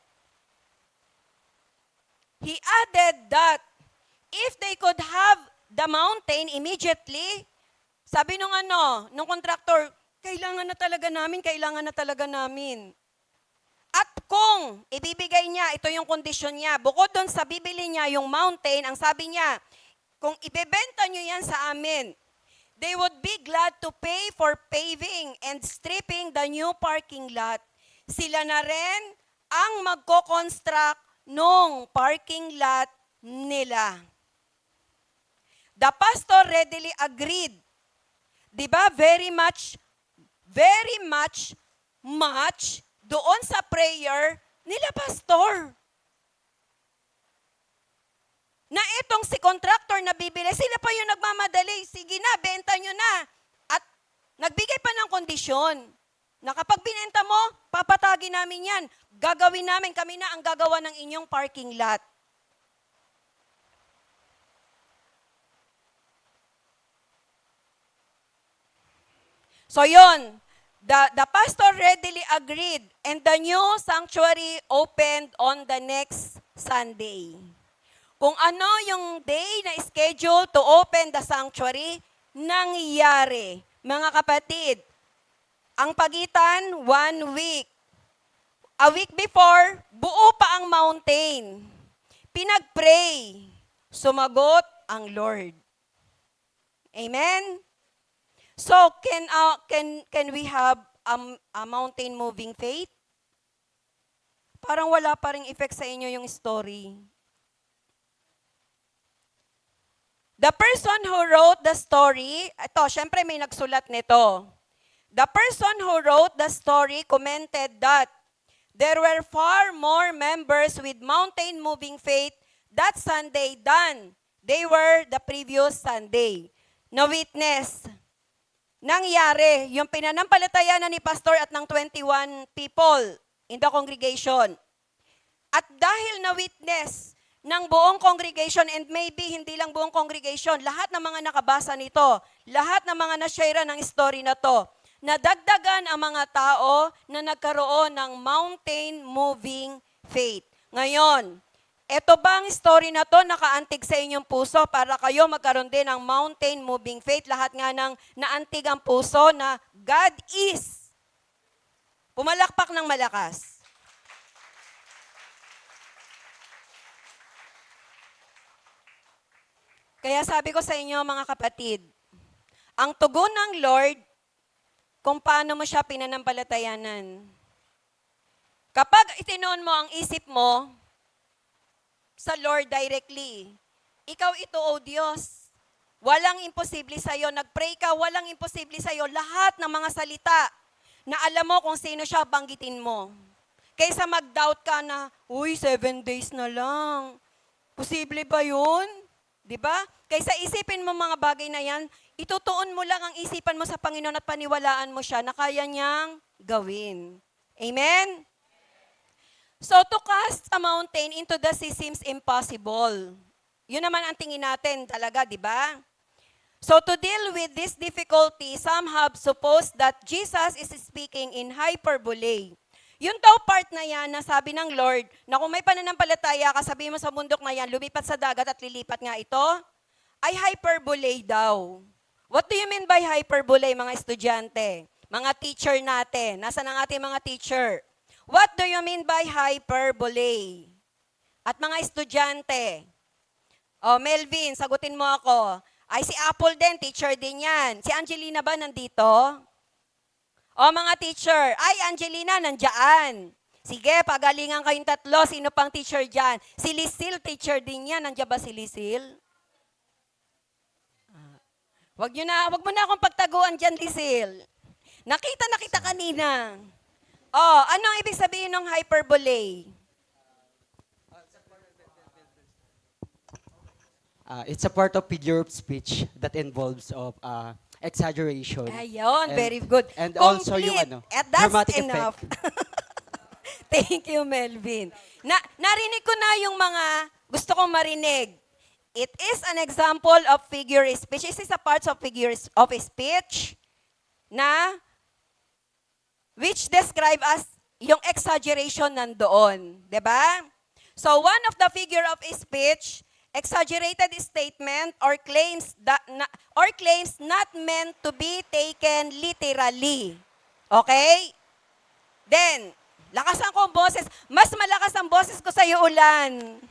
He added that if they could have the mountain immediately, sabi nung contractor, kailangan na talaga namin. At kung ibibigay niya, ito yung kondisyon niya, bukod doon sa bibili niya yung mountain, ang sabi niya, kung ibebenta niyo yan sa amin, they would be glad to pay for paving and stripping the new parking lot. Sila na rin ang magko-construct nung parking lot nila. The pastor readily agreed. Diba? Very much doon sa prayer nila pastor. Na itong si contractor na bibili, sila pa yung nagmamadali. Sige na, benta nyo na. Nagbigay pa ng kondisyon na kapag binenta mo, papatagin namin yan. Gagawin namin, kami na ang gagawa ng inyong parking lot. So yun, the pastor readily agreed and the new sanctuary opened on the next Sunday. Kung ano yung day na schedule to open the sanctuary, nangyari. Mga kapatid, ang pagitan, 1 week. A week before, buo pa ang mountain. Pinag-pray. Sumagot ang Lord. Amen? So, can we have a mountain moving faith? Parang wala pa ring effect sa inyo yung story. The person who wrote the story, ito, syempre may nagsulat nito. The person who wrote the story commented that there were far more members with mountain moving faith that Sunday than they were the previous Sunday. Na witness. Nangyari, yung pinanampalataya na ni pastor at ng 21 people in the congregation. At dahil na witness ng buong congregation and maybe hindi lang buong congregation, lahat ng mga nakabasa nito, lahat ng mga na-share ng story na to, nadagdagan ang mga tao na nagkaroon ng mountain moving faith. Ngayon, eto bang story na to nakaantig sa inyong puso para kayo magkaroon din ng mountain moving faith? Lahat nga ng naantig ang puso na God is. Pumalakpak ng malakas. Kaya sabi ko sa inyo mga kapatid, ang tugon ng Lord kung paano mo siya pinanampalatayanan. Kapag itinuon mo ang isip mo sa Lord directly, ikaw ito, O Diyos. Walang imposible sa'yo. Nag-pray ka, walang imposible sa'yo. Lahat ng mga salita na alam mo kung sino siya, banggitin mo. Kaysa mag-doubt ka na, 7 days na lang. Posible ba yun? Diba? Kaysa isipin mo mga bagay na yan, itutuon mo lang ang isipan mo sa Panginoon at paniwalaan mo siya na kaya niyang gawin. Amen? So to cast a mountain into the sea seems impossible. Yun naman ang tingin natin talaga, di ba? So to deal with this difficulty, some have supposed that Jesus is speaking in hyperbole. Yung daw part na yan na sabi ng Lord, na kung may pananampalataya ka, sabihin mo sa bundok na yan, lumipat sa dagat at lilipat nga ito, ay hyperbole daw. What do you mean by hyperbole, mga estudyante? Mga teacher natin. Nasaan ang ating mga teacher? What do you mean by hyperbole? At mga estudyante, Melvin, sagutin mo ako. Ay, si Apple din, teacher din yan. Si Angelina ba nandito? Mga teacher, ay, Angelina, nandiyan. Sige, pagalingan kayong tatlo. Sino pang teacher dyan? Si Lisil, teacher din yan. Nandiyan ba si Lisil? Wag mo na akong pagtaguan dyan, Lisil. Nakita kanina. Anong ibig sabihin ng hyperbole?
It's a part of figure of speech that involves of exaggeration.
Ayun, very good.
And also yung
Complete. At that's
dramatic
enough.
effect.
Thank you, Melvin. Narinig ko na yung mga gusto kong marinig. It is an example of figure of speech. This is a part of figure of speech na which describe as yung exaggeration nandoon. 'Di ba? So one of the figure of speech, exaggerated statement or claims not meant to be taken literally. Okay? Then, lakasan ko ang boses. Mas malakas ang boses ko sa iyo, Ulan.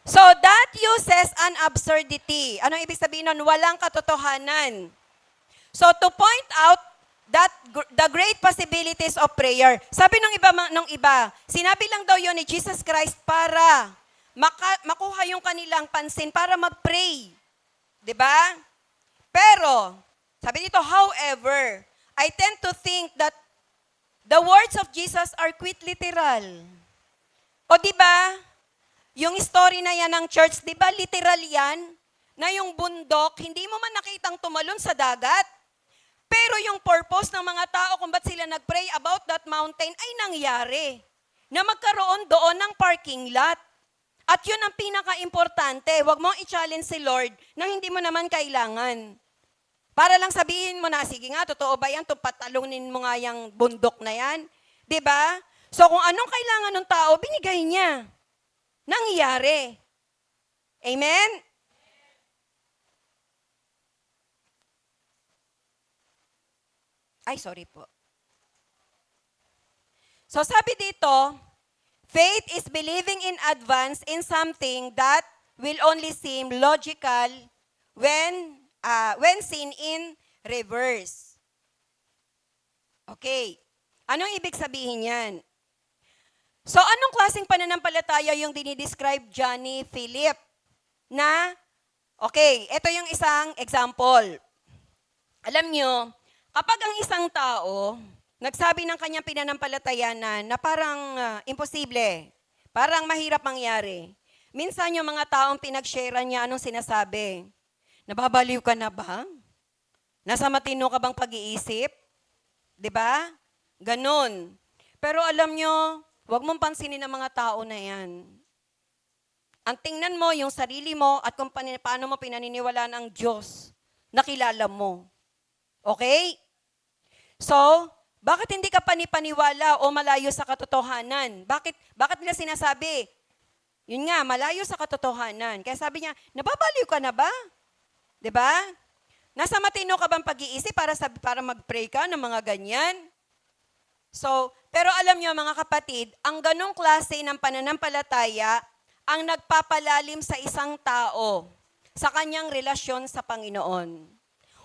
So, that uses an absurdity. Anong ibig sabihin nun? Walang katotohanan. So, to point out that the great possibilities of prayer. Sabi ng iba, sinabi lang daw yun ni Jesus Christ para makuha yung kanilang pansin para mag-pray. 'Di ba? Pero, sabi dito, however, I tend to think that the words of Jesus are quite literal. O 'di ba? Yung story na yan ng church, 'di ba literal yan? Na yung bundok, hindi mo man nakitang tumalon sa dagat. Pero yung purpose ng mga tao kung ba't sila nag-pray about that mountain ay nangyari. Na magkaroon doon ng parking lot. At yun ang pinaka-importante. Huwag mong i-challenge si Lord na hindi mo naman kailangan. Para lang sabihin mo na, sige nga, totoo ba yan? Patalunin mo nga yung bundok na yan. 'Di ba? So kung anong kailangan ng tao, binigay niya. Nangyari. Amen? Ay, sorry po. So sabi dito, faith is believing in advance in something that will only seem logical when seen in reverse. Okay. Anong ibig sabihin yan? So anong klaseng pananampalataya yung dinidescribe Johnny Philip? Na, okay, ito yung isang example. Alam nyo, kapag ang isang tao nagsabi ng kanyang pinanampalatayanan na parang imposible, parang mahirap mangyari, minsan yung mga taong pinag-share niya anong sinasabi? Nababaliw ka na ba? Nasa matino ka bang pag-iisip? 'Di ba? Ganon. Pero alam nyo, huwag mong pansinin ang mga tao na yan. Ang tingnan mo, yung sarili mo at kung paano mo pinaniniwalaan ang Diyos na kilala mo. Okay? So, bakit hindi ka panipaniwala o malayo sa katotohanan? Bakit nila sinasabi? Yun nga, malayo sa katotohanan. Kaya sabi niya, nababaliw ka na ba? 'Di ba? Nasa matino ka bang pag-iisip para mag-pray ka ng mga ganyan? So, pero alam niyo mga kapatid, ang ganong klase ng pananampalataya ang nagpapalalim sa isang tao sa kanyang relasyon sa Panginoon.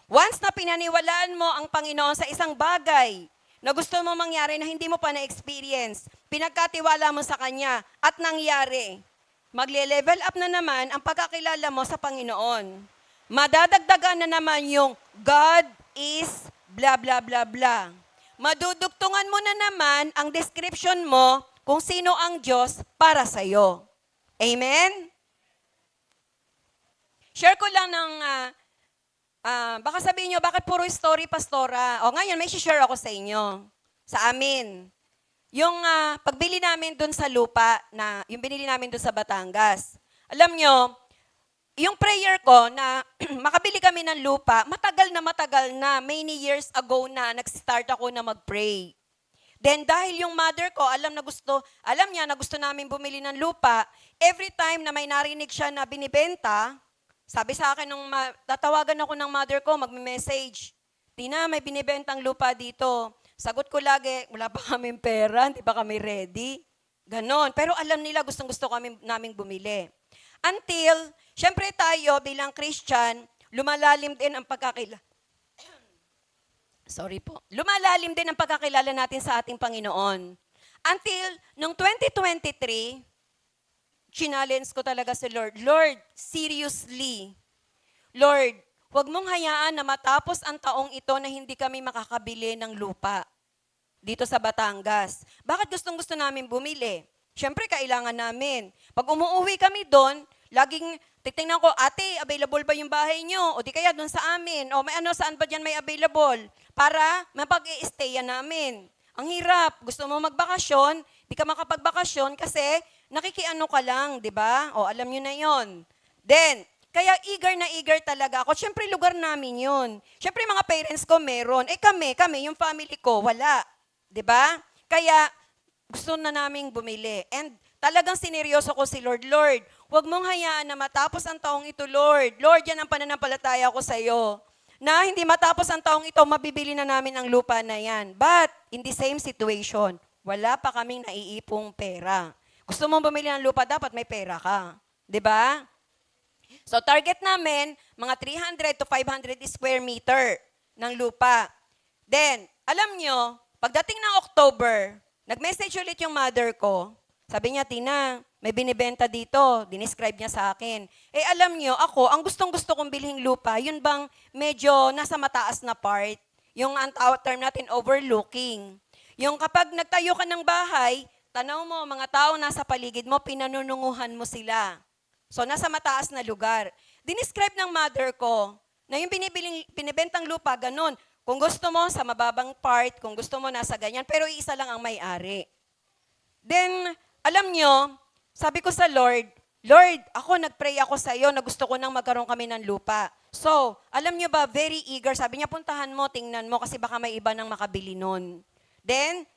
Once na pinaniwalaan mo ang Panginoon sa isang bagay na gusto mo mangyari na hindi mo pa na-experience, pinagkatiwala mo sa Kanya at nangyari, magle-level up na naman ang pagkakilala mo sa Panginoon. Madadagdagan na naman yung God is blah blah blah blah. Madudugtungan mo na naman ang description mo kung sino ang Diyos para sa'yo. Amen? Share ko lang ng, baka sabihin nyo, bakit puro story, pastora? O ngayon, may share ako sa inyo, sa amin. Yung pagbili namin dun sa lupa, yung binili namin dun sa Batangas. Alam nyo, yung prayer ko na makabili kami ng lupa, matagal na, many years ago na nag-start ako na mag-pray. Then dahil yung mother ko, alam niya na gusto namin bumili ng lupa, every time na may narinig siya na binibenta, sabi sa akin, tatawagan ako ng mother ko, magme-message, Tina, may binibentang lupa dito. Sagot ko lagi, wala pa kaming pera, hindi pa kami ready. Ganon. Pero alam nila, gustong-gusto naming bumili. Until, syempre tayo bilang Christian, lumalalim din ang lumalalim din ang pagkakilala natin sa ating Panginoon. Until, noong 2023, challenge ko talaga si Lord. Lord, seriously, Lord, huwag mong hayaan na matapos ang taong ito na hindi kami makakabili ng lupa dito sa Batangas. Bakit gustong-gusto namin bumili? Siyempre, kailangan namin. Pag umuwi kami doon, laging titingnan ko, ate, available ba yung bahay nyo? O di kaya doon sa amin? O saan ba dyan may available? Para mapag-i-stayan namin. Ang hirap. Gusto mo magbakasyon, di ka makapagbakasyon kasi nakikiano ka lang, di ba? O alam nyo na yon. Then, kaya eager talaga ako. Siyempre, lugar namin yun. Siyempre, mga parents ko meron. Kami, yung family ko, wala. Di ba? Kaya, gusto na naming bumili. And talagang sineryoso ko si Lord. Lord, huwag mong hayaan na matapos ang taong ito, Lord. Lord, yan ang pananampalataya ko sa iyo. Na hindi matapos ang taong ito, mabibili na namin ang lupa na yan. But, in the same situation, wala pa kaming naiipong pera. Gusto mong bumili ng lupa, dapat may pera ka. 'Di ba? So, target namin, mga 300 to 500 square meter ng lupa. Then, alam nyo, pagdating ng October, nag-message ulit yung mother ko. Sabi niya, Tina, may binibenta dito. Dinescribe niya sa akin. Alam niyo, ako, ang gustong-gusto kong bilhin lupa, yun bang medyo nasa mataas na part, yung ang term natin, overlooking. Yung kapag nagtayo ka ng bahay, tanaw mo, mga tao nasa paligid mo, pinanununguhan mo sila. So, nasa mataas na lugar. Dinescribe ng mother ko, na yung binibentang lupa, ganun. Kung gusto mo, sa mababang part, kung gusto mo, nasa ganyan, pero isa lang ang may-ari. Then, alam nyo, sabi ko sa Lord, Lord, ako nagpray ako sa iyo na gusto ko nang magkaroon kami ng lupa. So, alam nyo ba, very eager. Sabi niya, puntahan mo, tingnan mo, kasi baka may iba nang makabili nun. Then,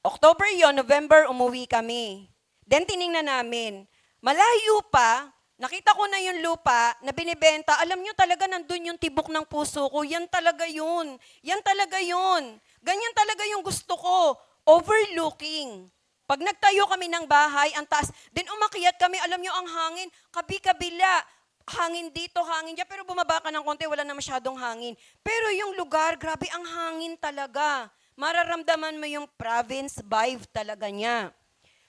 October yon, November, umuwi kami. Then, tiningnan namin. Malayo pa, nakita ko na yung lupa na binibenta. Alam nyo talaga, nandun yung tibok ng puso ko. Yan talaga yun. Yan talaga yun. Ganyan talaga yung gusto ko. Overlooking. Pag nagtayo kami ng bahay, ang taas, then umakyat kami, alam nyo ang hangin, kabi-kabila, hangin dito, hangin dyan, pero bumaba ka ng konti, wala na masyadong hangin. Pero yung lugar, grabe ang hangin talaga. Mararamdaman mo yung province vibe talaga niya.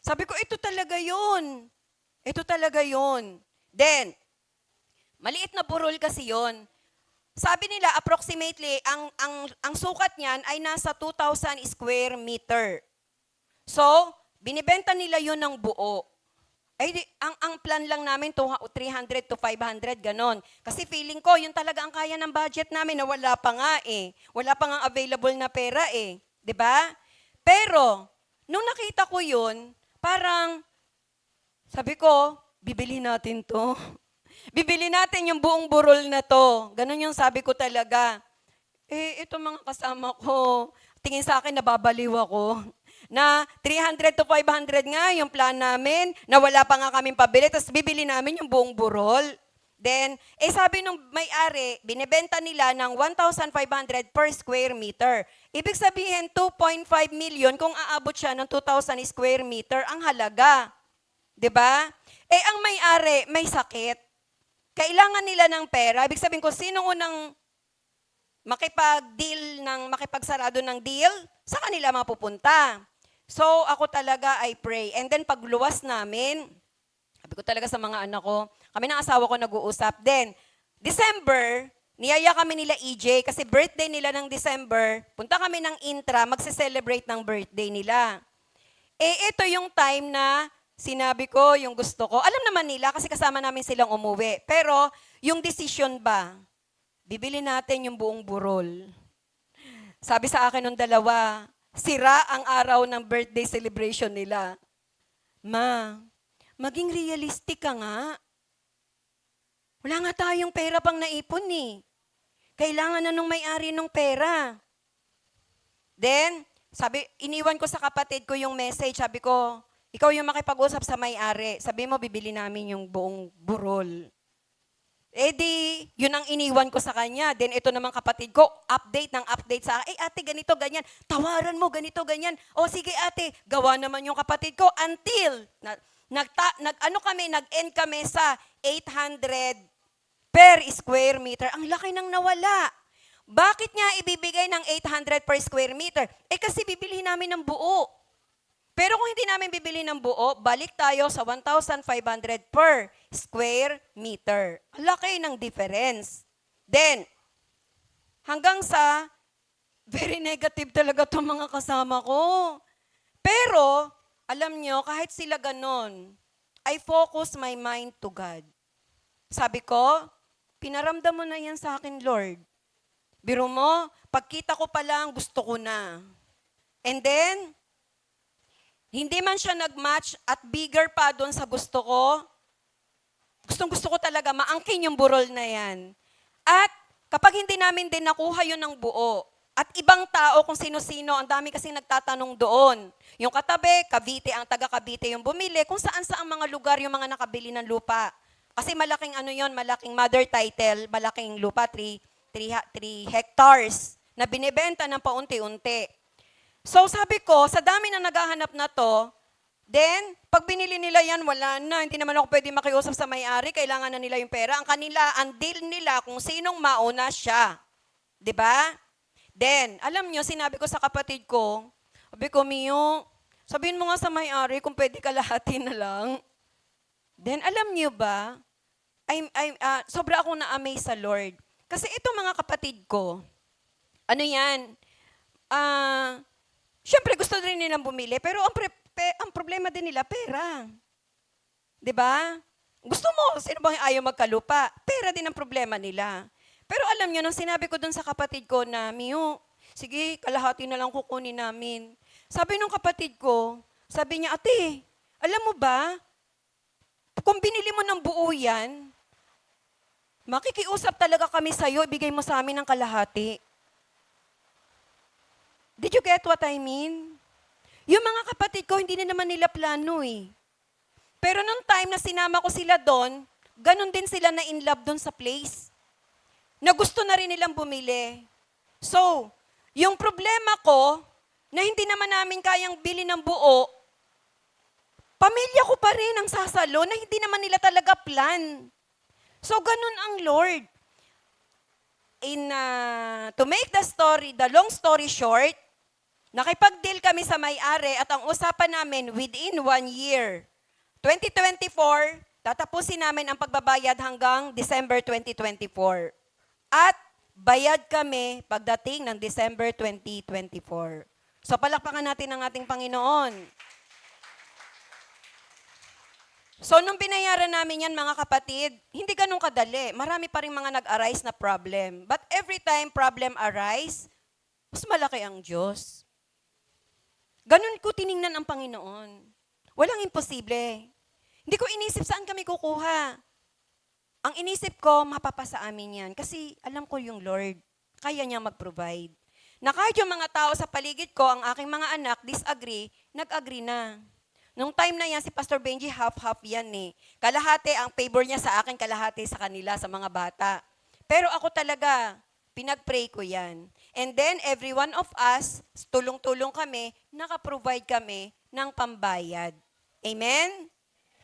Sabi ko, ito talaga yun. Ito talaga yun. Then, maliit na burol kasi yun. Sabi nila, approximately, ang sukat niyan ay nasa 2,000 square meter. So, binibenta nila yun ng buo. Ay, ang plan lang namin, 300 to 500, ganon. Kasi feeling ko, yun talaga ang kaya ng budget namin na wala pa nga eh. Wala pa nga available na pera eh. 'Di ba? Pero, nung nakita ko yun, parang, sabi ko, bibili natin to. Bibili natin yung buong burol na to. Ganon yung sabi ko talaga. Eh, ito mga kasama ko, tingin sa akin, nababaliw ako. Na 300 to 500 nga yung plan namin, na wala pa nga kaming pabili, tapos bibili namin yung buong burol. Then, sabi nung may-ari, binibenta nila ng 1,500 per square meter. Ibig sabihin, 2.5 million kung aabot siya ng 2,000 square meter ang halaga. 'Di ba? Ang may-ari, may sakit. Kailangan nila ng pera. Ibig sabihin ko, sino unang makipagsarado ng deal, sa kanila mapupunta. So, ako talaga, I pray. And then, pagluwas namin, sabi ko talaga sa mga anak ko, kami ng asawa ko nag-uusap. Then, December, niyaya kami nila EJ, kasi birthday nila ng December, punta kami ng Intra, magse-celebrate ng birthday nila. Ito yung time na sinabi ko, yung gusto ko. Alam naman nila, kasi kasama namin silang umuwi. Pero, yung decision ba, bibili natin yung buong burol. Sabi sa akin nung dalawa, sira ang araw ng birthday celebration nila. Ma, maging realistic ka nga. Wala nga tayong pera pang naipon eh. Kailangan na nung may-ari ng pera. Then, iniwan ko sa kapatid ko yung message. Sabi ko, ikaw yung makipag-usap sa may-ari. Sabi mo, bibili namin yung buong burol. Yun ang iniwan ko sa kanya. Then ito naman kapatid ko, update sa akin. Ate, ganito, ganyan. Tawaran mo, ganito, ganyan. O sige ate, gawa naman yung kapatid ko until nag-end kami sa 800 per square meter. Ang laki nang nawala. Bakit niya ibibigay ng 800 per square meter? Kasi bibili namin ng buo. Pero kung hindi namin bibili ng buo, balik tayo sa 1,500 per square meter. Laki ng difference. Then, hanggang sa, very negative talaga itong mga kasama ko. Pero, alam nyo, kahit sila ganon, I focus my mind to God. Sabi ko, pinaramdam mo na yan sa akin, Lord. Biro mo, pagkita ko pa lang, gusto ko na. And then, hindi man siya nag-match at bigger pa doon sa gusto ko. Gustong-gusto ko talaga, maangkin yung burol na yan. At kapag hindi namin din nakuha yun ng buo, at ibang tao kung sino-sino, ang dami kasing nagtatanong doon. Yung katabi, Cavite, ang taga Cavite yung bumili, kung saan-saan mga lugar yung mga nakabili ng lupa. Kasi malaking malaking mother title, malaking lupa, 3 hectares, na binibenta ng paunti-unti. So sabi ko, sa dami na naghahanap na to, then, pag binili nila yan, wala na. Hindi naman ako pwede makiusap sa may-ari, kailangan na nila yung pera. Ang deal nila kung sinong mauna siya. 'Di ba? Then, alam nyo, sinabi ko sa kapatid ko, sabi ko, Mio, sabihin mo nga sa may-ari kung pwede kalahati na lang. Then, alam nyo ba, sobra akong na-amaze sa Lord. Kasi ito mga kapatid ko, ano yan, syempre, gusto rin nilang bumili, pero ang problema din nila, pera. 'Di ba? Gusto mo, sino bang ayaw magkalupa? Pera din ang problema nila. Pero alam nyo, nung sinabi ko dun sa kapatid ko na, Mio, sige, kalahati na lang kukunin namin. Sabi nung kapatid ko, sabi niya, ate, alam mo ba, kung binili mo ng buo yan, makikiusap talaga kami sa'yo, ibigay mo sa amin ng kalahati. Did you get what I mean? Yung mga kapatid ko, hindi na naman nila plano eh. Pero nung time na sinama ko sila doon, ganun din sila na in love doon sa place. Na gusto na rin nilang bumili. So, yung problema ko, na hindi naman namin kayang bili ng buo, pamilya ko pa rin ang sasalo na hindi naman nila talaga plan. So, ganun ang Lord. To make the long story short, nakipag-deal kami sa may-ari at ang usapan namin within 1 year. 2024, tatapusin namin ang pagbabayad hanggang December 2024. At bayad kami pagdating ng December 2024. So palakpakan natin ang ating Panginoon. So nung binayaran namin yan mga kapatid, hindi ganun kadali. Marami pa rin mga nag-arise na problem. But every time problem arise, mas malaki ang Diyos. Ganun ko tiningnan ang Panginoon. Walang imposible. Hindi ko inisip saan kami kukuha. Ang inisip ko, mapapasa amin yan. Kasi alam ko yung Lord, kaya niya mag-provide. Na kahit yung mga tao sa paligid ko, ang aking mga anak, disagree, nag-agree na. Nung time na yan, si Pastor Benji, half-half yan eh. Kalahati ang favor niya sa akin, kalahati sa kanila, sa mga bata. Pero ako talaga, pinag-pray ko yan. And then, every one of us, tulong-tulong kami, nakaprovide kami ng pambayad. Amen?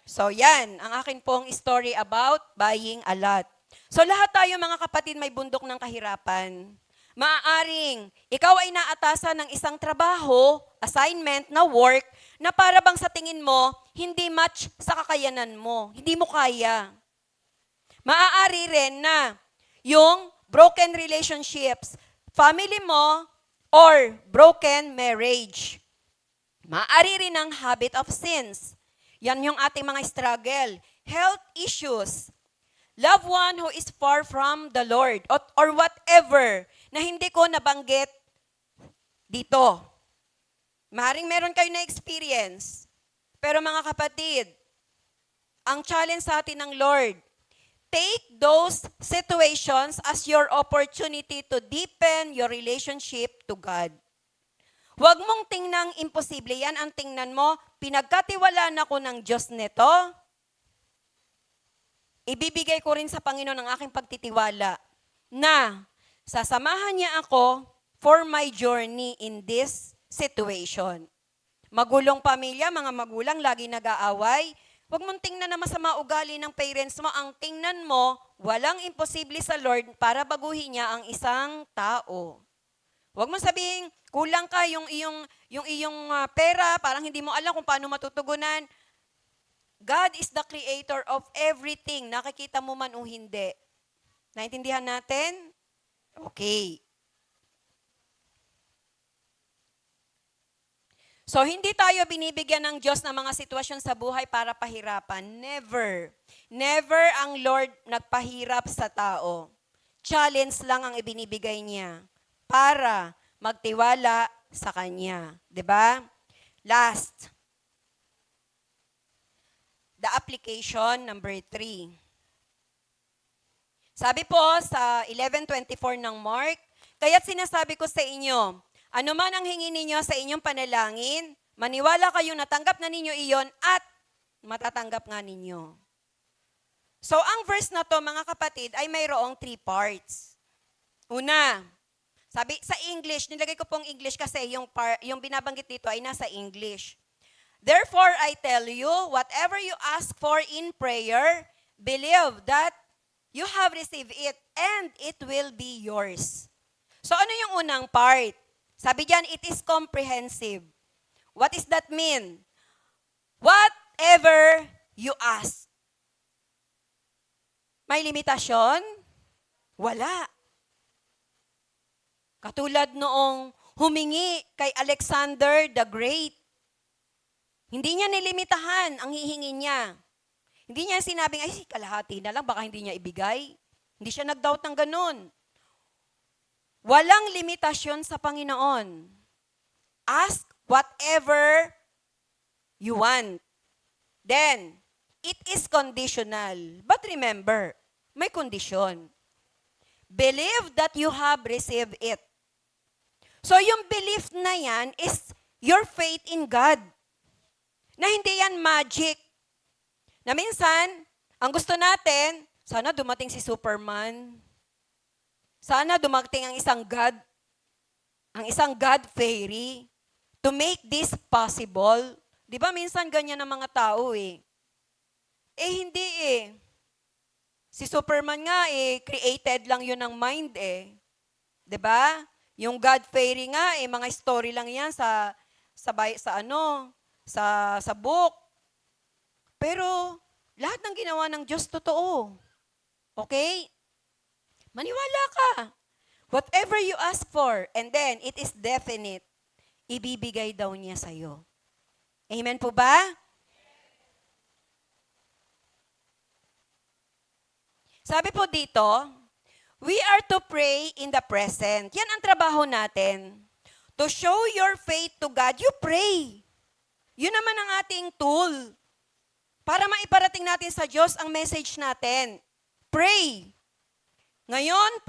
So yan, ang akin pong story about buying a lot. So lahat tayo mga kapatid may bundok ng kahirapan. Maaaring ikaw ay naatasan ng isang trabaho, assignment na work, na para bang sa tingin mo, hindi match sa kakayanan mo. Hindi mo kaya. Maaari rin na yung broken relationships, family mo, or broken marriage. Maaari rin ang habit of sins. Yan yung ating mga struggle. Health issues. Loved one who is far from the Lord. Or whatever na hindi ko nabanggit dito. Maring meron kayo na experience. Pero mga kapatid, ang challenge sa atin ng Lord, take those situations as your opportunity to deepen your relationship to God. Huwag mong tingnang imposible yan. Ang tingnan mo, pinagkatiwalaan ako ng Diyos nito. Ibibigay ko rin sa Panginoon ang aking pagtitiwala na sasamahan niya ako for my journey in this situation. Magulong pamilya, mga magulang, lagi nag-aaway. Huwag mong tingnan na masama ugali ng parents mo. Ang tingnan mo, walang imposible sa Lord para baguhin niya ang isang tao. Huwag mo sabihin, kulang ka yung iyong pera, parang hindi mo alam kung paano matutugunan. God is the creator of everything. Nakikita mo man o hindi. Naintindihan natin? Okay. So, hindi tayo binibigyan ng Diyos ng mga sitwasyon sa buhay para pahirapan. Never. Never ang Lord nagpahirap sa tao. Challenge lang ang ibinibigay niya para magtiwala sa Kanya. 'Di ba? Last. The application number 3. Sabi po sa 11:24 ng Mark, kaya't sinasabi ko sa inyo, ano man ang hingin ninyo sa inyong panalangin, maniwala kayong natanggap na ninyo iyon at matatanggap nga ninyo. So ang verse na to mga kapatid ay mayroong 3 parts. Una, sabi sa English, nilagay ko pong English kasi yung binabanggit dito ay nasa English. Therefore, I tell you, whatever you ask for in prayer, believe that you have received it and it will be yours. So ano yung unang part? Sabi diyan, it is comprehensive. What does that mean? Whatever you ask. May limitasyon? Wala. Katulad noong humingi kay Alexander the Great. Hindi niya nilimitahan ang hihingi niya. Hindi niya sinabing, ay, kalahati na lang, baka hindi niya ibigay. Hindi siya nag-doubt ng ganun. Walang limitasyon sa Panginoon. Ask whatever you want. Then, it is conditional. But remember, may kondisyon. Believe that you have received it. So yung belief na yan is your faith in God. Na hindi yan magic. Na minsan, ang gusto natin, sana dumating si Superman. Sana dumating ang isang God fairy to make this possible. Di ba minsan ganyan ang mga tao eh. Eh hindi eh. Si Superman nga eh, created lang yun ng mind eh. Di ba? Yung God fairy nga eh, mga story lang yan sa book. Pero lahat ng ginawa ng Diyos totoo. Okay? Maniwala ka. Whatever you ask for, and then it is definite, ibibigay daw niya sa'yo. Amen po ba? Sabi po dito, we are to pray in the present. Yan ang trabaho natin. To show your faith to God, you pray. Yun naman ang ating tool para maiparating natin sa Diyos ang message natin. Pray. Ngayon,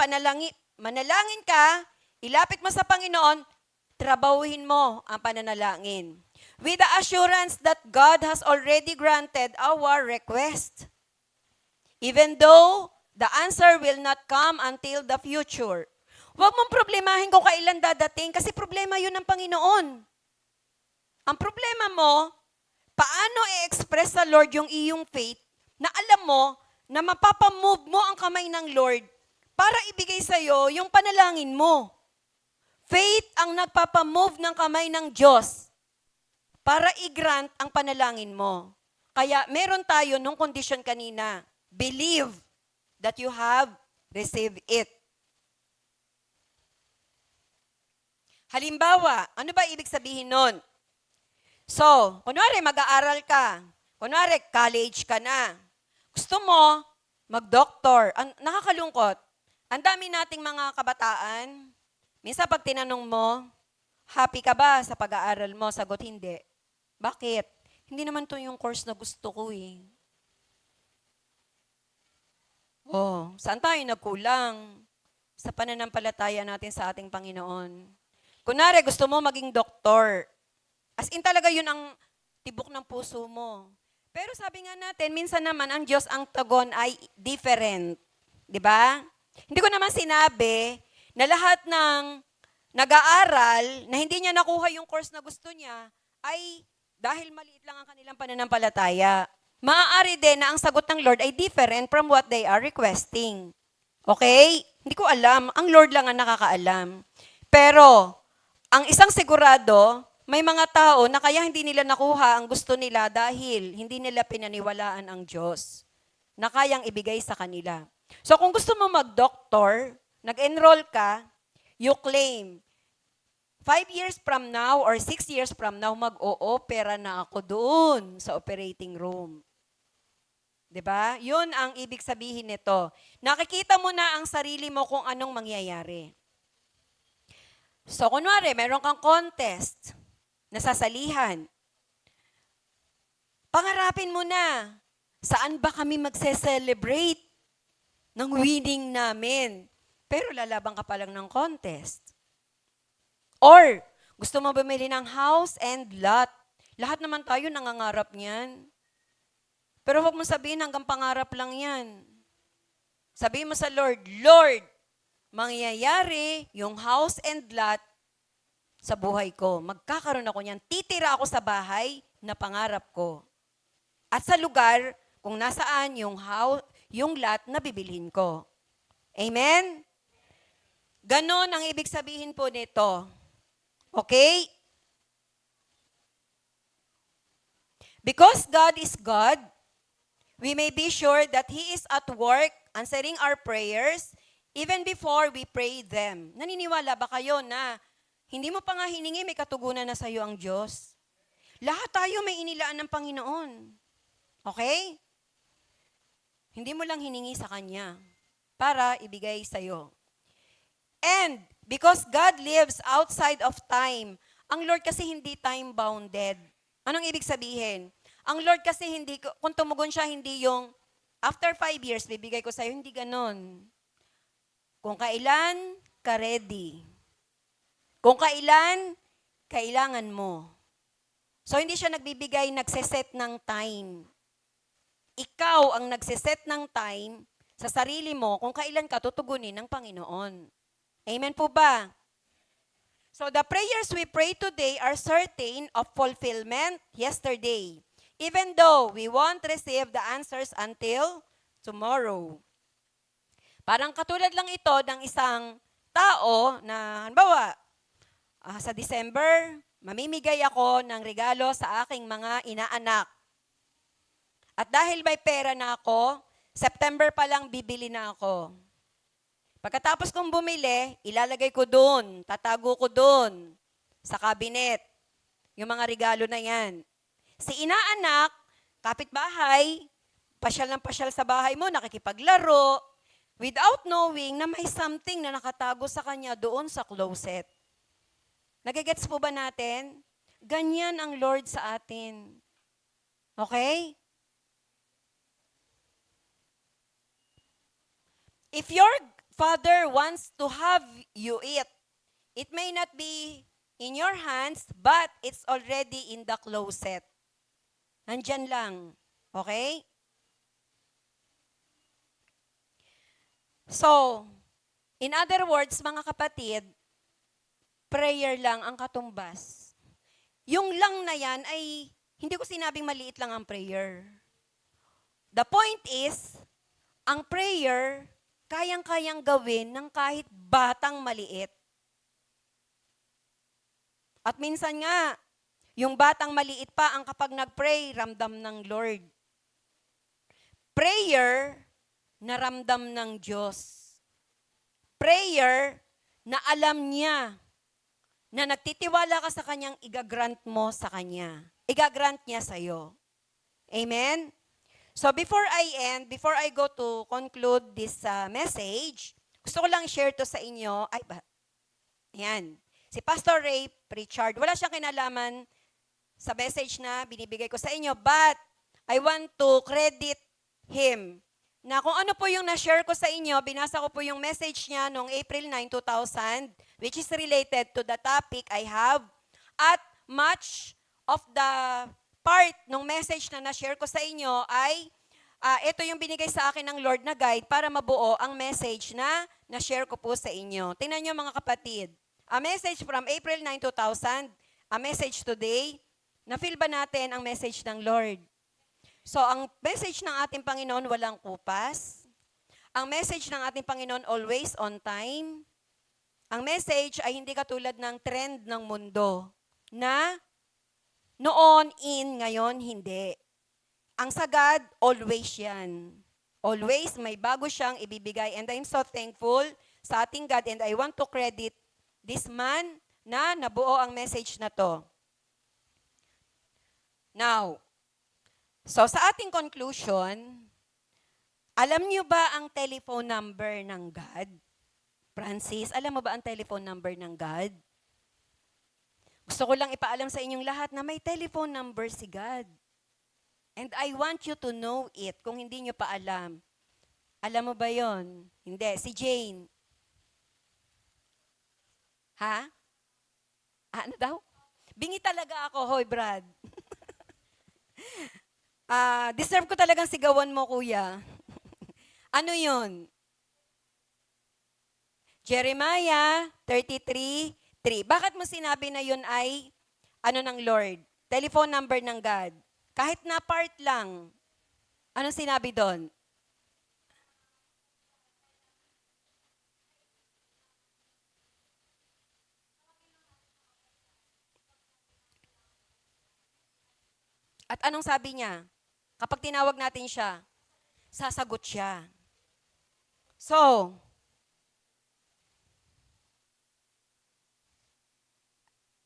manalangin ka, ilapit mo sa Panginoon, trabahuhin mo ang pananalangin. With the assurance that God has already granted our request. Even though the answer will not come until the future. Huwag mong problemahin kung kailan dadating kasi problema yun ng Panginoon. Ang problema mo, paano i-express sa Lord yung iyong faith na alam mo na mapapamove mo ang kamay ng Lord para ibigay sa'yo yung panalangin mo. Faith ang nagpapamove ng kamay ng Diyos para i-grant ang panalangin mo. Kaya meron tayo nung condition kanina. Believe that you have received it. Halimbawa, ano ba ibig sabihin nun? So, kunwari mag-aaral ka. Kunwari college ka na. Gusto mo mag-doktor. Nakakalungkot. Ang dami nating mga kabataan. Minsan pag tinanong mo, happy ka ba sa pag-aaral mo? Sagot, hindi. Bakit? Hindi naman to yung course na gusto ko eh. Oh, saan tayo nagkulang? Sa pananampalataya natin sa ating Panginoon. Kunwari, gusto mo maging doktor. As in talaga yun ang tibok ng puso mo. Pero sabi nga natin, minsan naman ang Diyos ang tugon ay different. Di ba? Hindi ko naman sinabi na lahat ng nag-aaral na hindi niya nakuha yung course na gusto niya ay dahil maliit lang ang kanilang pananampalataya. Maaari din na ang sagot ng Lord ay different from what they are requesting. Okay? Hindi ko alam. Ang Lord lang ang nakakaalam. Pero, ang isang sigurado, may mga tao na kaya hindi nila nakuha ang gusto nila dahil hindi nila pinaniwalaan ang Diyos na kayang ibigay sa kanila. So kung gusto mo mag-doctor, nag-enroll ka, you claim, 5 years from now or 6 years from now, mag-o-opera na ako doon sa operating room. 'Di ba? Yun ang ibig sabihin nito. Nakikita mo na ang sarili mo kung anong mangyayari. So kunwari, meron kang contest, nasasalihan. Pangarapin mo na, saan ba kami magse-celebrate ng winning namin? Pero lalaban ka pa lang ng contest. Or, gusto mo bumili ng house and lot. Lahat naman tayo nangangarap niyan. Pero huwag mo sabihin hanggang pangarap lang yan. Sabihin mo sa Lord, Lord, mangyayari yung house and lot sa buhay ko. Magkakaroon ako niyan. Titira ako sa bahay na pangarap ko. At sa lugar kung nasaan yung lot na bibilhin ko. Amen? Ganon ang ibig sabihin po nito. Okay? Because God is God, we may be sure that He is at work answering our prayers even before we pray them. Naniniwala ba kayo na hindi mo pa nga hiningi, may katugunan na sa iyo ang Diyos? Lahat tayo may inilaan ng Panginoon. Okay? Hindi mo lang hiningi sa Kanya. para ibigay sa'yo. And because God lives outside of time, ang Lord kasi hindi time-bounded. Anong ibig sabihin? Ang Lord kasi hindi, kung tumugon siya, hindi yung after 5 years, bibigay ko sa'yo, hindi ganon. Kung kailan ka ready. Kung kailan, kailangan mo. So, hindi siya nagbibigay, nagseset ng time. Ikaw ang nagseset ng time sa sarili mo kung kailan ka tutugunin ng Panginoon. Amen po ba? So, the prayers we pray today are certain of fulfillment yesterday, even though we won't receive the answers until tomorrow. Parang katulad lang ito ng isang tao na, halimbawa, sa December, mamimigay ako ng regalo sa aking mga inaanak. At dahil may pera na ako, September pa lang bibili na ako. Pagkatapos kong bumili, ilalagay ko doon, tatago ko doon, sa cabinet, yung mga regalo na yan. Si inaanak, kapitbahay, pasyal ng pasyal sa bahay mo, nakikipaglaro, without knowing na may something na nakatago sa kanya doon sa closet. Nagigets po ba natin? Ganyan ang Lord sa atin. Okay? If your Father wants to have you eat, it may not be in your hands, but it's already in the closet. Nandyan lang. Okay? So, in other words, mga kapatid, prayer lang ang katumbas. Yung lang na yan ay, hindi ko sinabing maliit lang ang prayer. The point is, ang prayer, kayang-kayang gawin ng kahit batang maliit. At minsan nga, yung batang maliit pa ang kapag nag-pray, ramdam ng Lord. Prayer, na ramdam ng Diyos. Prayer, na alam niya na nagtitiwala ka sa Kanyang igagrant mo sa Kanya. Igagrant niya sa'yo. Amen? So before I go to conclude this message, gusto ko lang share to sa inyo. Ayan. Si Pastor Ray Pritchard, wala siyang kinalaman sa message na binibigay ko sa inyo, but I want to credit him na kung ano po yung na-share ko sa inyo, binasa ko po yung message niya noong April 9, 2000, which is related to the topic I have, at much of the part ng message na na-share ko sa inyo ay ito yung binigay sa akin ng Lord na guide para mabuo ang message na na-share ko po sa inyo. Tingnan nyo mga kapatid. A message from April 9, 2000, a message today, na-feel ba natin ang message ng Lord? So, ang message ng ating Panginoon walang kupas. Ang message ng ating Panginoon always on time. Ang message ay hindi katulad ng trend ng mundo na noon in, ngayon hindi. Ang sagad, always yan. Always may bago siyang ibibigay. And I'm so thankful sa ating God and I want to credit this man na nabuo ang message na to. Now, so sa ating conclusion, alam niyo ba ang telephone number ng God? Francis, alam mo ba ang telephone number ng God? Gusto ko lang ipaalam sa inyong lahat na may telephone number si God. And I want you to know it kung hindi nyo pa alam. Alam mo ba yon? Hindi. Si Jane. Ha? Ano daw? Bingi talaga ako, hoy Brad. Deserve ko talagang sigawan mo, kuya. Ano yon? Jeremiah 33:3. Bakit mo sinabi na yun ay ano ng Lord? Telephone number ng God. Kahit na part lang. Anong sinabi doon? At anong sabi niya? Kapag tinawag natin siya, sasagot siya. So,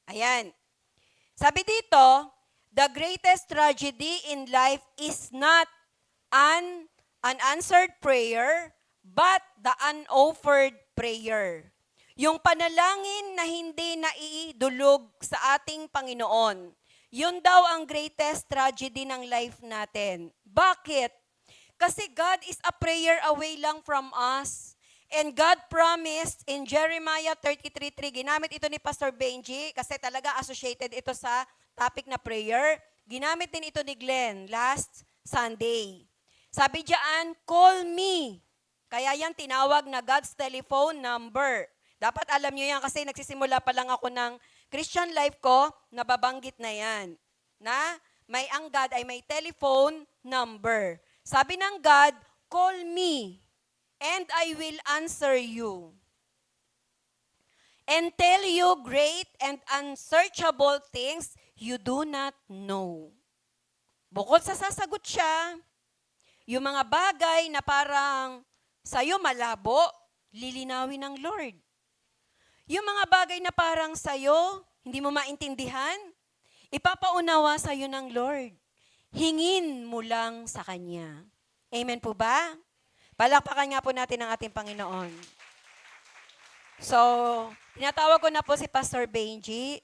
ayan. Sabi dito, the greatest tragedy in life is not an unanswered prayer, but the unoffered prayer. Yung panalangin na hindi naiidulog sa ating Panginoon. Yun daw ang greatest tragedy ng life natin. Bakit? Kasi God is a prayer away lang from us. And God promised in Jeremiah 33:3, ginamit ito ni Pastor Benji kasi talaga associated ito sa topic na prayer. Ginamit din ito ni Glenn last Sunday. Sabi diyan, call me. Kaya yan tinawag na God's telephone number. Dapat alam nyo yan kasi nagsisimula pa lang ako ng Christian life ko, nababanggit na yan. Na ang God ay may telephone number. Sabi ng God, call me and I will answer you. And tell you great and unsearchable things you do not know. Bukod sa sasagot siya, yung mga bagay na parang sa'yo malabo, lilinawin ng Lord. Yung mga bagay na parang sa'yo, hindi mo maintindihan, ipapaunawa sa'yo ng Lord. Hingin mo lang sa Kanya. Amen po ba? Palakpakan nga po natin ang ating Panginoon. So, tinatawag ko na po si Pastor Benji.